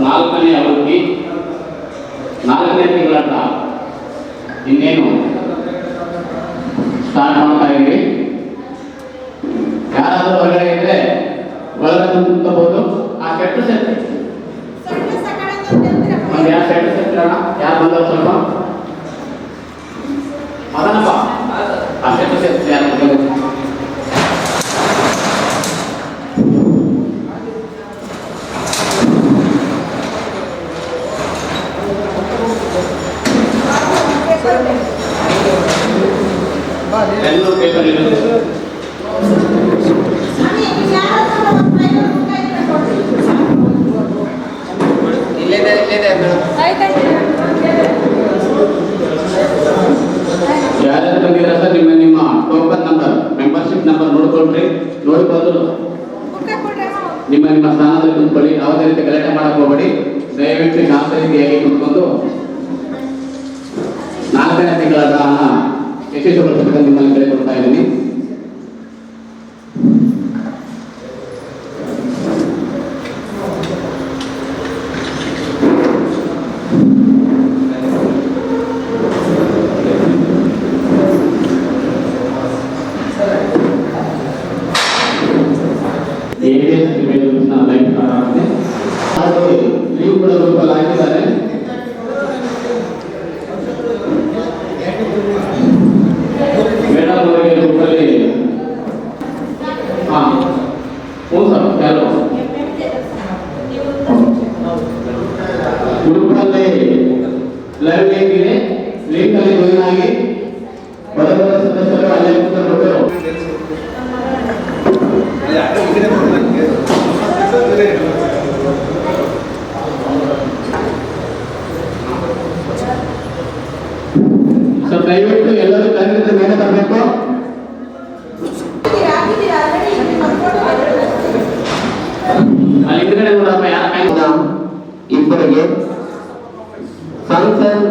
4ನೇ ಅವಧಿ 4ನೇ ತಿಂಗಳಾಟ ಇನ್ನೇನು ಸ್ಟಾರ್ಟ್ ಮಾಡ್ತಾ ಇದ್ದೀವಿ. ಯಾರಾದರೂ ಹೊರಗಡೆ ಇದ್ರೆ ಒಳಗಡೆ ಕುತ್ಕೋಬಹುದು. ಆ ಸೆಟ್ ಸೆಟ್ ಒಂದು ಯಾವ ಸೆಟ್ ಸೆಟ್ ಯಾರು ಬಂದ ಸ್ವಲ್ಪ ಅದನ್ನಪ್ಪ ಆ ಸೆಟ್ ಸೆಟ್ ಯಾರು ಎಲ್ಲೂ ಪೇಪರ್ ಇರುತ್ತೆ. ಯಾರ್ಯಾರು ಬಂದಿರ ಸರ್ ನಿಮ್ಮ ನಿಮ್ಮ ಟೋಕನ್ ನಂಬರ್ ಮೆಂಬರ್ಶಿಪ್ ನಂಬರ್ ನೋಡ್ಕೊಳ್ರಿ. ನೋಡ್ಕೊಂಡು ನಿಮ್ಮ ನಿಮ್ಮ ಸ್ಥಾನದಲ್ಲಿ ಕುತ್ಕೊಳ್ಳಿ. ಯಾವುದೇ ರೀತಿ ಗಲಾಟೆ ಮಾಡಕ್ಕೆ ಹೋಗಬೇಡಿ. ದಯವಿಟ್ಟು ಶಾಂತ ರೀತಿಯಾಗಿ ಕುತ್ಕೊಂಡು 4ನೇ ತಿಂಗಳ ಯಶಸ್ವಿಗೊಳಿಸಬೇಕಂತ ನಿಮ್ಮಲ್ಲಿ ಕೇಳಿಕೊಡ್ತಾ ಇದ್ದೀನಿ. ಲೀವ್ ಕೂಡ ಗ್ರೂಪಲ್ಲಿ ಹಾಕಿದ್ದಾರೆ. ಮೇಡಮ್ ಅವರಿಗೆ ಗ್ರೂಪಲ್ಲಿ ಹ್ಞೂ ಸರ್ ಯಾರು ಗ್ರೂಪಲ್ಲಿ ಲೈವ್ ಲಿಂಕ್ ಇದೆ. ಲಿಂಕ್ ಅಲ್ಲಿ ಜಾಯಿನ್ ಆಗಿ ಬಡ ಸದಸ್ಯರು ಅಲ್ಲೇ ಕೂತ್ಕೊಂಡು ಸರ್ ದಯವಿಟ್ಟು ಎಲ್ಲರೂ ಕರೆಕ್ಟ್ ಮೇಲೆ ಬರಬೇಕು. ಅಲ್ಲಿ ಹಿಂದ್ಗಡೆ ನೋಡಪ್ಪ ಯಾರ ಇಬ್ಬರಿಗೆ ಸನ್ಸನ್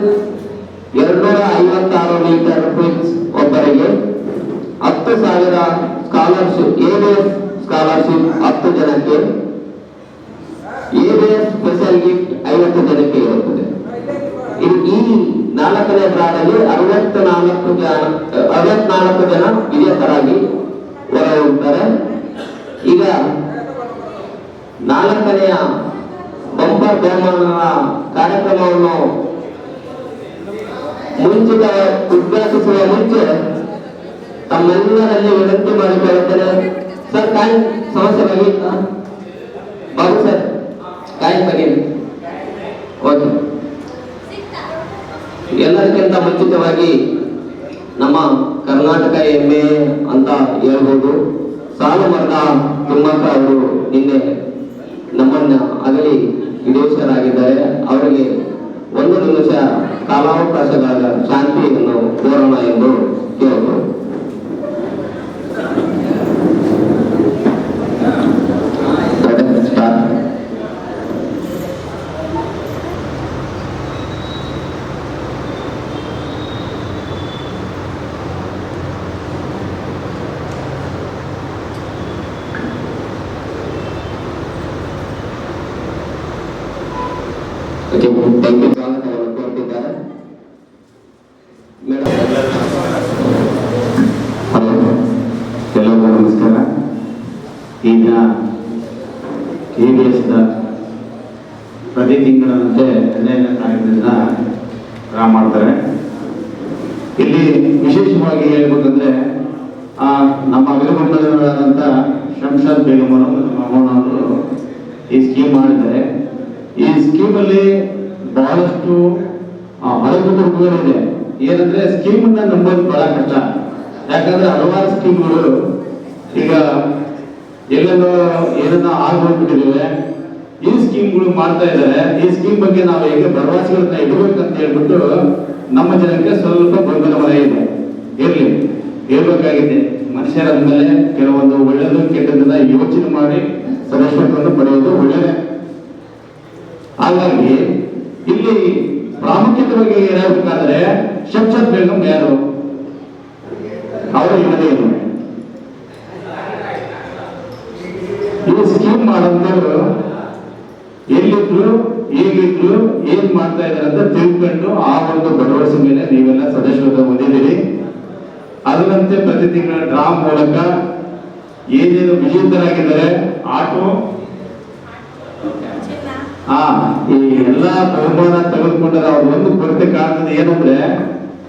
256 ಲೀಟರ್ ಫ್ರಿಡ್ಜ್ ಒಬ್ಬರಿಗೆ 10,000 ಸ್ಕಾಲರ್ಶಿಪ್ ಎಬಿಎಸ್ ಸ್ಕಾಲರ್ಶಿಪ್ 10 ಜನಕ್ಕೆ ಎಬಿಎಸ್ ಸ್ಪೆಷಲ್ ಗಿಫ್ಟ್ 50 ಜನಕ್ಕೆ ಇರುತ್ತದೆ. ಈ 4ನೇ ಬ್ರಾಡಲ್ಲಿ 64 ಜನ ವಿಜೇತರಾಗಿ ಹೊರಹೊಮ್ತಾರೆ. ಈಗ 4ನೇ ಬಂಪರ್ ಬಹುಮಾನದ ಕಾರ್ಯಕ್ರಮವನ್ನು ಉದ್ಘಾಟಿಸುವ ಮುಂಚೆ ತಮ್ಮೆಲ್ಲರಲ್ಲಿ ವಿನಂತಿ ಮಾಡಿಕೊಳ್ಳುತ್ತೇನೆ. ಸರ್ ಕಾಯಿನ್ ಸಮಸ್ಯೆ ಬಗ್ಗೆ ಬಾಬು ಸರ್ ಕಾಯಿನ್ ಬಗ್ಗೆ ಓಕೆ. ಎಲ್ಲರಿಗಿಂತ ಮುಂಚಿತವಾಗಿ ನಮ್ಮ ಕರ್ನಾಟಕ ಹೆಮ್ಮೆ ಅಂತ ಹೇಳ್ಬೋದು. ಸಾಲುಮರದ ತಿಮ್ಮಕ್ಕ ಅವರು ನಿನ್ನೆ ನಮ್ಮನ್ನ ಅಗಲಿ ವಿದೇಶರಾಗಿದ್ದಾರೆ. ಅವರಿಗೆ 1 ನಿಮಿಷ ಕಾಲಾವಕಾಶಗಳ ಶಾಂತಿಯನ್ನು ಕೋರೋಣ ಎಂದು ಕೇಳಬಹುದು. ಎಲ್ಲರಿಗೂ ನಮಸ್ಕಾರ. ಈ ದಿನ ಎಬಿಎಸ್ ಪ್ರತಿ ತಿಂಗಳಂತೆ 15ನೇ ತಾರೀಕಿನಿಂದ ಡ್ರಾ ಮಾಡ್ತಾರೆ. ಇಲ್ಲಿ ವಿಶೇಷವಾಗಿ ಹೇಳ್ಬೇಕಂದ್ರೆ ನಮ್ಮ ಅಗ್ರಮಂಡಲಗಳಾದಂಥ ಶಂಷಾದ್ ಬೇಗಮ್ ಅವರು ಈ ಸ್ಕೀಮ್ ಮಾಡಿದ್ದಾರೆ. ಈ ಸ್ಕೀಮಲ್ಲಿ ಬಹಳಷ್ಟು ಇದೆ. ಏನಂದ್ರೆ ಸ್ಕೀಮನ್ನ ನಂಬೋದು ಬಹಳ ಕಷ್ಟ. ಯಾಕಂದ್ರೆ ಹಲವಾರು ಸ್ಕೀಮ್ಗಳು ಈಗ ಎಲ್ಲೆಲ್ಲೋ ಏನನ್ನ ಆಗೋಗ್ಬಿಟ್ಟಿದ್ದೇವೆ. ಈ ಸ್ಕೀಮ್ಗಳು ಮಾಡ್ತಾ ಇದ್ದಾರೆ. ಈ ಸ್ಕೀಮ್ ಬಗ್ಗೆ ನಾವು ಹೇಗೆ ಭರವಸೆಗಳನ್ನ ಇಡಬೇಕಂತ ಹೇಳ್ಬಿಟ್ಟು ನಮ್ಮ ಜನಕ್ಕೆ ಸ್ವಲ್ಪ ಗೊಂದಲ ಇದೆ. ಇರ್ಲಿ ಹೇಳ್ಬೇಕಾಗಿದೆ. ಮನುಷ್ಯರ ಮೇಲೆ ಕೆಲವೊಂದು ಒಳ್ಳೆಯದು ಕೆಟ್ಟದನ್ನ ಯೋಚನೆ ಮಾಡಿ ಸದಸ್ಯತ್ವವನ್ನು ಪಡೆಯೋದು ಒಳ್ಳೆಯದೇ. ಹಾಗಾಗಿ ಇಲ್ಲಿ ಪ್ರಾಮುಖ್ಯತೆವಾಗಿ ಹೇಳ್ಬೇಕಾದ್ರೆ ಶಂಷಾದ್ ಬೇಗಮ್ ಯಾರು, ಅವರು ಏನದೇನು ಈ ಸ್ಕೀಮ್ ಮಾಡೋದು ಎಲ್ಲಿದ್ರು ಹೇಗಿದ್ರು ಏನ್ ಮಾಡ್ತಾ ಇದಾರೆ ಅಂತ ತಿಳ್ಕೊಂಡು ಆ ಒಂದು ಭರವಸೆ ಮೇಲೆ ನೀವೆಲ್ಲ ಸದಸ್ಯತ್ವ ಹೊಂದಿದ್ದೀರಿ. ಅದರಂತೆ ಪ್ರತಿ ತಿಂಗಳ ಡ್ರಾ ಮೂಲಕ ಏನೇನು ವಿಜೇತರಾಗಿದ್ದಾರೆ ಆಟೋ ಈ ಎಲ್ಲಾ ಬಹುಮಾನ ತೆಗೆದುಕೊಂಡ್ರೆ ಅವ್ರ ಒಂದು ಕೊರತೆ ಕಾಣ್ತದೆ. ಏನಂದ್ರೆ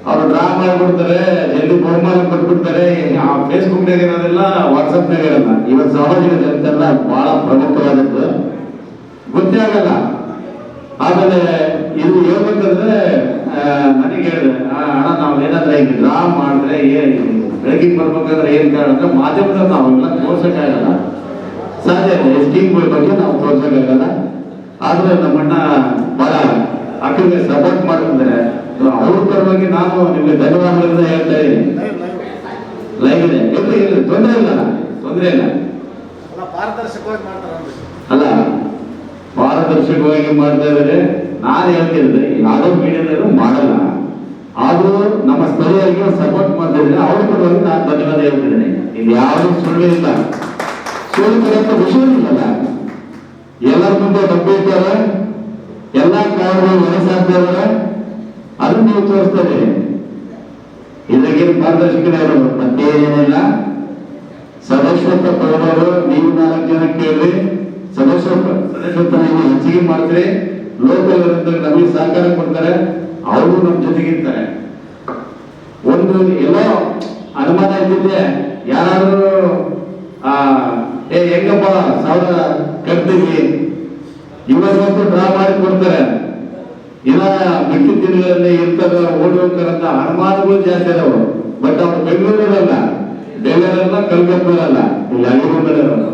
ಅವ್ರು ಡ್ರಾ ಮಾಡಿಬಿಡ್ತಾರೆ, ಎಲ್ಲಿ ಬಹುಮಾನ ಕೊಟ್ಬಿಡ್ತಾರೆ. ಆ ಫೇಸ್ಬುಕ್ ನಾಗ ಇರೋದೆಲ್ಲ ವಾಟ್ಸಪ್ ನಾಗ ಇರಲ್ಲ. ಇವತ್ತು ಸಾಮಾಜಿಕ ಜನತೆಲ್ಲ ಬಹಳ ಪ್ರಮುಖವಾದದ್ದು ಗೊತ್ತೇ ಆಗಲ್ಲ. ಆಮೇಲೆ ಇದು ಹೇಳ್ಬೇಕಂದ್ರೆ ನನಗೆ ಹೇಳಿದೆ, ಅಣ್ಣ ನಾವು ಏನಾದ್ರೆ ಈಗ ಡ್ರಾ ಮಾಡಿದ್ರೆ ಬೆಳಗ್ಗೆ ಬರ್ಬೇಕಂದ್ರೆ ಏನ್ ಕಾರಣ ಅಂದ್ರೆ ಮಾಧ್ಯಮದಲ್ಲಿ ನಾವೆಲ್ಲ ತೋರ್ಸಕ್ಕಾಗಲ್ಲ, ಸಾಧ್ಯ ಇಲ್ಲ. ಸ್ಕೀಮ್ಗಳ ಬಗ್ಗೆ ನಾವು ತೋರ್ಸಕ್ಕಾಗಲ್ಲ. ಆದ್ರೆ ನಮ್ಮಣ್ಣ ಬಹಳ ಅಕ್ಕಳಿಗೆ ಸಪೋರ್ಟ್ ಮಾಡ್ತಿದ್ದಾರೆ. ಅವ್ರ ಪರವಾಗಿ ನಾನು ನಿಮ್ಗೆ ಧನ್ಯವಾದಗಳನ್ನ ಹೇಳ್ತಾ ಇದ್ದೀನಿ. ಲೈವ್ ಇದೆ, ತೊಂದರೆ ಇಲ್ಲ, ತೊಂದರೆ ಇಲ್ಲ. ಅಲ್ಲ, ಪಾರದರ್ಶಕವಾಗಿ ಮಾಡ್ತಾ ಇದ್ದಾರೆ. ನಾನು ಹೇಳ್ತಿದ್ದೆ ಯಾವುದೋ ಮೀಡಿಯಾದವರು ಮಾಡಲ್ಲ, ಆದ್ರೂ ನಮ್ಮ ಸ್ಥಳೀಯರಿಗೆ ಸಪೋರ್ಟ್ ಮಾಡ್ತಾ ಇದ್ದಾರೆ. ಅವ್ರ ಪರವಾಗಿ ನಾನು ಧನ್ಯವಾದ ಹೇಳ್ತಿದ್ದೇನೆ. ಇಲ್ಲಿ ಯಾವುದು ಸುಳ್ಳು ಇಲ್ಲ, ಸುಳ್ಳು ತರಂತ ವಿಷಯ ಇಲ್ಲಲ್ಲ. ಎಲ್ಲರ ಮುಂದೆ ಡಬ್ಬಿ ಇದ್ದಾರೆ, ಎಲ್ಲಾ ಕಾರ್ಯಗಳು ನಡೆಸಾಗ್ತಾ ಇದ್ದಾರೆ, ಅದನ್ನ ನೀವು ತೋರಿಸ್ತಾರೆ. ಇದಕ್ಕೇನು ಪಾರದರ್ಶಕನೇ ಇರೋದು ಮತ್ತೆ ಏನಿಲ್ಲ. ಸದಸ್ಯತ್ವ ಪಡೆದವರು ನೀವು 4 ಜನ ಕೇಳಿ ಸದಸ್ಯತ್ವ ನೀವು ಹೆಚ್ಚಿಗೆ ಮಾಡ್ತೀರಿ. ಲೋಕಲ್ ನಮಗೆ ಸಹಕಾರ ಕೊಡ್ತಾರೆ, ಅವರು ನಮ್ಮ ಜೊತೆಗಿರ್ತಾರೆ. ಒಂದು ಎಲ್ಲೋ ಅನುಮಾನ ಇದ್ದಿದ್ದೆ, ಯಾರಾದ್ರೂ ಹೆಂಗಪ್ಪ 1000 ಕಟ್ತೀವಿ ಇವತ್ತು ಡ್ರಾ ಮಾಡಿ ಕೊಡ್ತಾರೆ, ಇಲ್ಲ ಬಿಟ್ಟು ದಿನಗಳಲ್ಲಿ ಇರ್ತದ ಓಡುವಂತ ಅನುಮಾನಗಳು ಜಾಸ್ತಿ ಅದಾವ. ಬಟ್ ಅವ್ರು ಬೆಂಗಳೂರಲ್ಲ, ಬೆಂಗಳೂರಲ್ಲ, ಕಲ್ಕತ್ತಲ್ಲ, ಇಲ್ಲಿ ಅಲ್ಲಿರೋದು.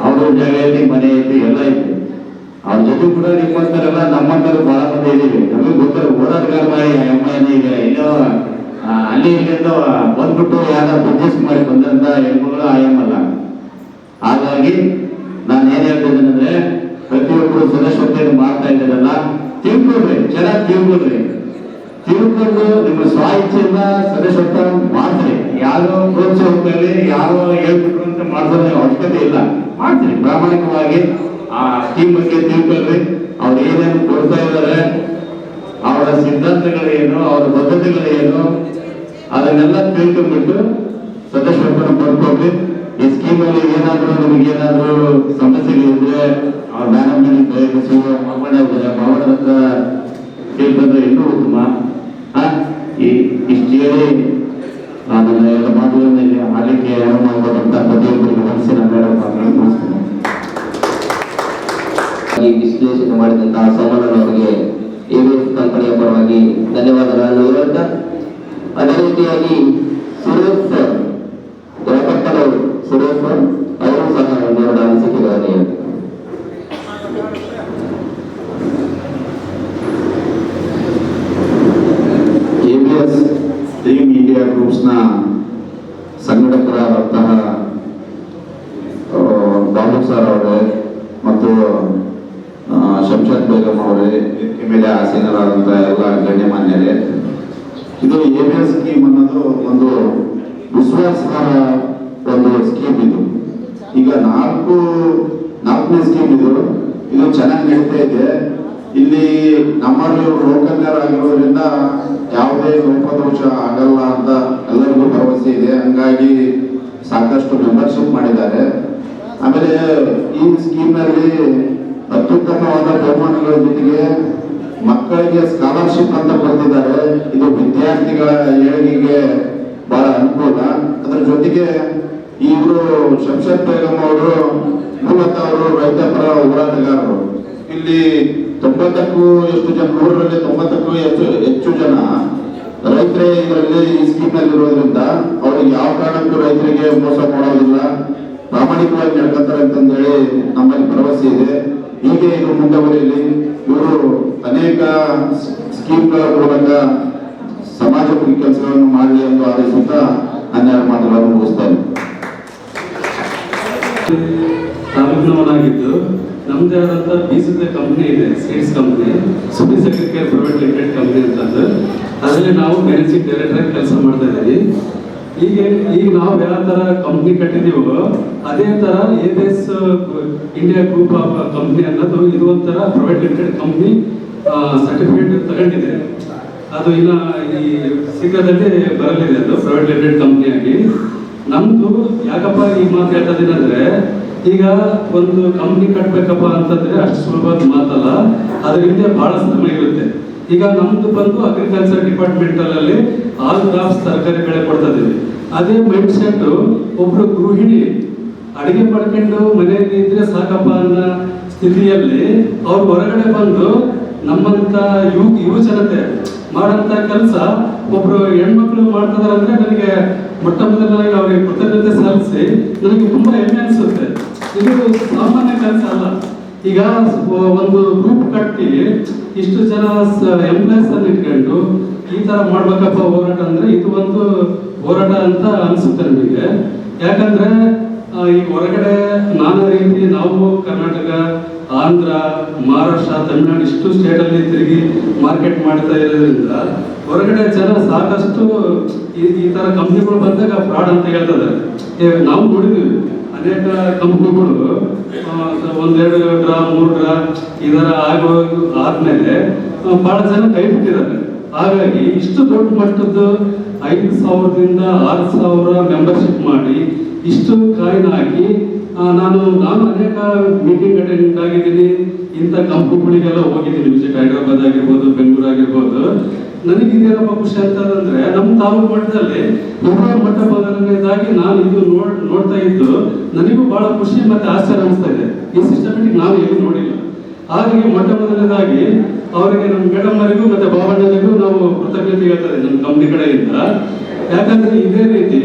ಅವ್ರ ಜಾಗ ಐತಿ, ಮನೆ ಐತಿ, ಎಲ್ಲ ಐತಿ. ಅವ್ರ ಜೊತೆ ಕೂಡ ನಿಮ್ಮಂತರೆಲ್ಲ ನಮ್ಮಂತರು ಬಹಳ ಮಂದಿ ಇದೀವಿ. ನಮಗೆ ಗೊತ್ತರ ಹೋರಾಟಗಾರ ಮಾಡಿ ಈಗ ಎಲ್ಲೋ ಅಲ್ಲಿ ಇಲ್ಲಿಂದ ಬಂದ್ಬಿಟ್ಟು ಯಾರು ಬಿಸ್ನೆಸ್ ಮಾಡಿ ಬಂದಂತ ಹೆಣ್ಮಗಳು ಆಯಮ್ಮಲ್ಲ. ಹಾಗಾಗಿ ನಾನು ಏನ್ ಹೇಳ್ತಿದ್ದೇನೆ ಅಂದ್ರೆ, ಪ್ರತಿಯೊಬ್ಬರು ಸದಸ್ಯತ್ವ ಮಾಡ್ತಾ ಇದ್ದಾರಲ್ಲ, ತಿಳ್ಕೊಳ್ರಿ, ಚೆನ್ನಾಗಿ ತಿಳ್ಕೊಂಡು ನಿಮ್ಮ ಸ್ವ ಇಚ್ಛೆಯಿಂದ ಸದಸ್ಯತ್ವ ಮಾಡ್ತೀರಿ. ಯಾರೋ ಪ್ರೋತ್ಸಾಹದಲ್ಲಿ ಯಾರೋ ಹೇಳ್ಬಿಟ್ರು ಅಂತ ಮಾಡಿಸೋದ್ರ ಅವಶ್ಯಕತೆ ಇಲ್ಲ. ಮಾಡ್ತೀರಿ ಪ್ರಾಮಾಣಿಕವಾಗಿ. ಆ ಸ್ಕೀಮ್ ಬಗ್ಗೆ ತಿಳ್ಕೊಳ್ರಿ, ಅವ್ರು ಏನೇನು ಕೊಡ್ತಾ ಇದ್ದಾರೆ, ಅವರ ಸಿದ್ಧಾಂತಗಳೇನು, ಅವರ ಬದ್ಧತೆಗಳೇನು, ಅದನ್ನೆಲ್ಲ ತಿಳ್ಕೊಂಡ್ಬಿಟ್ಟು ಸದಸ್ಯತ್ವನ ಪಡ್ಕೊಳ್ರಿ. ಈ ಸ್ಕೀಮಲ್ಲಿ ಏನಾದರೂ ನಿಮಗೇನಾದ್ರೂ ಸಮಸ್ಯೆಗಳಿದ್ರೆ ಅವ್ರ ಮ್ಯಾನೇಜ್ಮೆಂಟ್ ದಯವಿಸಿ ಮಾವನದ ಕೇಳ್ಕೊಂಡ್ರೆ ಇನ್ನೂ ಉತ್ತಮ. ಇಷ್ಟು ಹೇಳಿ ನನ್ನ ಎಲ್ಲ ಮಾತುಗಳಲ್ಲಿ ಆಡಲಿಕ್ಕೆ ಅನುಮಾನಪಟ್ಟಂತ ಪ್ರತಿಯೊಬ್ಬರಿಗೆ ಮನಸ್ಸಿನ ಮೇಲೆ ಮಾತನಾಡಿ ವಿಶ್ಲೇಷಣೆ ಮಾಡಿದಂತಹ ಸೋಮಣ್ಣ ಅವರಿಗೆ ABS ಕಂಪನಿಯ ಪರವಾಗಿ ಧನ್ಯವಾದಗಳನ್ನು ಹೇಳುತ್ತಾ, ಅದೇ ರೀತಿಯಾಗಿ ಸುರೇಶ್ ಸರ್, ದೊರಕಟ್ಟನವರು ಸುರೇಶ್ ಸರ್ ಅವರು ಸಹ ಒಂದೆರಡು ಅನಿಸಿಕೆಗಳನ್ನು ಹೇಳ್ತಾರೆ. ABS ಟೀಮ್ ಇಂಡಿಯಾ ಗ್ರೂಪ್ಸ್ನ ಸಂಘಟಕರಾದಂತಹ ಬಾಬು ಸರ್ ಅವರೇ ಮತ್ತು ಶಂಷಾದ್ ಬೇಗಂ ಅವರೇ, ಮೇಲೆ ಆಸೀನರಾದಂತಹ ಎಲ್ಲ ಗಣ್ಯಮಾನ್ಯರೇ, ಇದು ABS ಸ್ಕೀಮ್ ಅನ್ನೋದು ಒಂದು ವಿಶ್ವಾಸಾರ್ಹ ಒಂದು ಸ್ಕೀಮ್. ಇದು ಈಗ ನಾಲ್ಕನೇ ಸ್ಕೀಮ್. ಇದು ಚೆನ್ನಾಗಿ ನಡೀತಾ ಇದೆ. ಇಲ್ಲಿ ನಮ್ಮಲ್ಲಿ ಲೋಕಲ್ಯರಾಗಿರೋದ್ರಿಂದ ಯಾವುದೇ ಲೋಪದೋಷ ಆಗಲ್ಲ ಅಂತ ಎಲ್ಲರಿಗೂ ಭರವಸೆ ಇದೆ. ಹಂಗಾಗಿ ಸಾಕಷ್ಟು ಮೆಂಬರ್ಶಿಪ್ ಮಾಡಿದ್ದಾರೆ. ಆಮೇಲೆ ಈ ಸ್ಕೀಮ್ ನಲ್ಲಿ ಅತ್ಯುತ್ತಮವಾದ ಬಹುಮಾನಗಳ ಜೊತೆಗೆ ಮಕ್ಕಳಿಗೆ ಸ್ಕಾಲರ್ಶಿಪ್ ಅಂತ ಕೊಡ್ತಿದ್ದಾರೆ. ಇದು ವಿದ್ಯಾರ್ಥಿಗಳ ಏಳಿಗೆಗೆ ಬಹಳ ಅನುಕೂಲ. ಅದರ ಜೊತೆಗೆ ಇವರು ಶಂಷಾದ್ ಬೇಗಂ ಅವರು ಮೂಲತಃ ಅವರು ರೈತಪರ ಹೋರಾಟಗಾರರು. ಇಲ್ಲಿ 90ಕ್ಕೂ ಎಷ್ಟು ಜನ, 100ರಲ್ಲಿ 90ಕ್ಕೂ ಹೆಚ್ಚು ಜನ ರೈತರೇ ಇದರಲ್ಲಿ ಈ ಸ್ಕೀಮ್ ನಲ್ಲಿ ಇರೋದ್ರಿಂದ ಅವ್ರಿಗೆ ಯಾವ ಕಾರಣಕ್ಕೂ ರೈತರಿಗೆ ಮೋಸ ಮಾಡೋದಿಲ್ಲ, ಪ್ರಾಮಾಣಿಕವಾಗಿ ನಡ್ಕೊಂತಾರೆ ಅಂತಂದೇಳಿ ನಮ್ಮಲ್ಲಿ ಭರವಸೆ ಇದೆ. ಹೀಗೆ ಇದು ಮುಂದುವರಿಯಲಿ. ಇವರು ಅನೇಕ ಸ್ಕೀಮ್ಗಳ ಮೂಲಕ ಸಮಾಜಮುಖಿ ಕೆಲಸಗಳನ್ನು ಮಾಡಲಿ ಎಂದು ಆದೇಶಿಸುತ್ತಾ 12 ಮಾತುಗಳನ್ನು ಮುಗಿಸ್ತಾ ಇದ್ದಾರೆ. ತಾಲೂಕಿನವನಾಗಿದ್ದು ನಮ್ದೇ ಆದಂತ ಬೀಸದ ಕಂಪನಿ ಇದೆ, ಸೀಡ್ಸ್ ಕಂಪನಿ, ಸುಬಿ ಸೆಕ್ರೆಟರಿ ಪ್ರೈವೇಟ್ ಲಿಮಿಟೆಡ್ ಕಂಪನಿ ಅಂತಂದು. ಅದರಲ್ಲಿ ನಾವು ಮ್ಯಾನೇಜಿಂಗ್ ಡೈರೆಕ್ಟರ್ ಆಗಿ ಕೆಲಸ ಮಾಡ್ತಾ ಇದ್ದೀವಿ. ಈಗ ನಾವು ಯಾವ ತರ ಕಂಪ್ನಿ ಕಟ್ಟಿದೀವೋ ಅದೇ ತರ ABS India group of company ಅನ್ನೋದು ಇದು ಒಂಥರ ಪ್ರೈವೇಟ್ ಲಿಮಿಟೆಡ್ ಕಂಪ್ನಿ ಸರ್ಟಿಫಿಕೇಟ್ ತಗೊಂಡಿದೆ. ಅದು ಇನ್ನ ಈ ಶೀಘ್ರದಲ್ಲಿ ಬರಲಿದೆ, ಅದು ಪ್ರೈವೇಟ್ ಲಿಮಿಟೆಡ್ ಕಂಪ್ನಿಯಾಗಿ. ನಮ್ದು ಯಾಕಪ್ಪ ಈ ಮಾತು ಹೇಳ್ತಾ ಇದೀನಿ ಅಂದ್ರೆ, ಈಗ ಒಂದು ಕಂಪ್ನಿ ಕಟ್ಬೇಕಪ್ಪ ಅಂತಂದ್ರೆ ಅಷ್ಟು ಸುಲಭದ ಮಾತಲ್ಲ, ಅದ್ರ ಹಿಂದೆ ಬಹಳ ಶ್ರಮ ಇರುತ್ತೆ. ಈಗ ನಮ್ದು ಬಂದು ಅಗ್ರಿಕಲ್ಚರ್ ಡಿಪಾರ್ಟ್ಮೆಂಟ್ ಅಲ್ಲಿ ಆಲ್ ಕ್ರಾಪ್ಸ್ ತರಕಾರಿ ಬೆಳೆ ಕೊಡ್ತಾ ಇದೀವಿ. ಅದೇ ಮೈಂಡ್ ಸೆಟ್ ಒಬ್ರು ಗೃಹಿಣಿ ಅಡಿಗೆ ಮಾಡ್ಕೊಂಡು ಮನೆಯಲ್ಲಿ ಇದ್ರೆ ಸಾಕಪ್ಪ ಅನ್ನೋ ಸ್ಥಿತಿಯಲ್ಲಿ ಅವ್ರು ಹೊರಗಡೆ ಬಂದು ನಮ್ಮಂತ ಯುವ ಜನತೆ ಮಾಡಂತ ಕೆಲಸ ಒಬ್ರು ಹೆಣ್ಮಕ್ಳು ಮಾಡ್ತಿದಾರೆ ಅಂದ್ರೆ ನನಗೆ ಮೊಟ್ಟ ಮೊದಲಾಗಿ ಅವ್ರಿಗೆ ಕೃತಜ್ಞತೆ ಸಲ್ಲಿಸಿ ನನಗೆ ತುಂಬಾ ಹೆಮ್ಮೆ ಅನಿಸುತ್ತೆ. ಇದು ಸಾಮಾನ್ಯ ಕೆಲಸ ಅಲ್ಲ. ಈಗ ಒಂದು ಗ್ರೂಪ್ ಕಟ್ಟಿ ಇಷ್ಟು ಜನ ಎಂಪ್ಲಾಯ್ಸ್ ಅನ್ನು ಇಟ್ಕೊಂಡು ಈ ತರ ಮಾಡ್ಬೇಕಪ್ಪ ಹೋರಾಟ ಅಂದ್ರೆ ಇದು ಒಂದು ಹೋರಾಟ ಅಂತ ಅನ್ಸುತ್ತೆ ನಮಗೆ. ಯಾಕಂದ್ರೆ ಈಗ ಹೊರಗಡೆ ನಾನಾ ರೀತಿ ನಾವು ಕರ್ನಾಟಕ, ಆಂಧ್ರ, ಮಹಾರಾಷ್ಟ್ರ, ತಮಿಳುನಾಡು ಇಷ್ಟು ಸ್ಟೇಟ್ ಅಲ್ಲಿ ತಿರುಗಿ ಮಾರ್ಕೆಟ್ ಮಾಡ್ತಾ ಇರೋದ್ರಿಂದ ಹೊರಗಡೆ ಜನ ಸಾಕಷ್ಟು ಈ ತರ ಕಂಪ್ನಿಗಳು ಬಂದಾಗ ಫ್ರಾಡ್ ಅಂತ ಹೇಳ್ತದೆ. ನಾವು ನೋಡಿದೀವಿ ಅನೇಕ ಕಂಪ್ನಿಗಳು 1-2 ಡ್ರಾ 3 ಡ್ರಾ ಇದರ ಆದ್ಮೇಲೆ ಬಹಳ ಜನ ಕೈ ಬಿಟ್ಟಿದ್ದಾರೆ. ಹಾಗಾಗಿ ಇಷ್ಟು ದೊಡ್ಡ ಮಟ್ಟದ್ದು 5,000ದಿಂದ 6,000 ಮೆಂಬರ್ಶಿಪ್ ಮಾಡಿ ಇಷ್ಟು ಕಾಯಿನ್ ಹಾಕಿ ನಾನು ಅನೇಕ ಮೀಟಿಂಗ್ ಅಟೆಂಡ್ ಆಗಿದ್ದೀನಿ. ಇಂಥ ಕಂಪ್ನಿಗಳಿಗೆಲ್ಲ ಹೋಗಿದ್ದೀನಿ, ವಿಸಿಟ್ ಹೈದರಾಬಾದ್ ಆಗಿರ್ಬೋದು, ಬೆಂಗಳೂರು ಆಗಿರ್ಬೋದು. ನನಗೆ ಇದೇನಪ್ಪ ಖುಷಿ ಅಂತಂದ್ರೆ ನಮ್ಮ ತಾಲೂಕು ಮಟ್ಟದಲ್ಲಿ ಮೊಟ್ಟ ಮೊದಲನೇದಾಗಿ ನಾನು ಇದು ನೋಡ್ತಾ ಇದ್ದು ನನಗೂ ಬಹಳ ಖುಷಿ ಮತ್ತೆ ಆಶ್ಚರ್ಯ ಅನಿಸ್ತಾ ಇದೆ. ಈ ಸಿಸ್ಟಮೆಟಿಕ್ ನಾವು ಏನು ನೋಡಿಲ್ಲ. ಹಾಗಾಗಿ ಮೊಟ್ಟ ಮೊದಲನೇದಾಗಿ ಅವರಿಗೆ ನಮ್ಮ ಮೇಡಮ್ ಅವರಿಗೂ ಮತ್ತೆ ಬಾಬಣ್ಣನಿಗೂ ನಾವು ಕೃತಜ್ಞತೆ ಹೇಳ್ತಾರೆ ನಮ್ಮ ಕಂಪ್ನಿ ಕಡೆಯಿಂದ. ಯಾಕಂದ್ರೆ ಇದೇ ರೀತಿ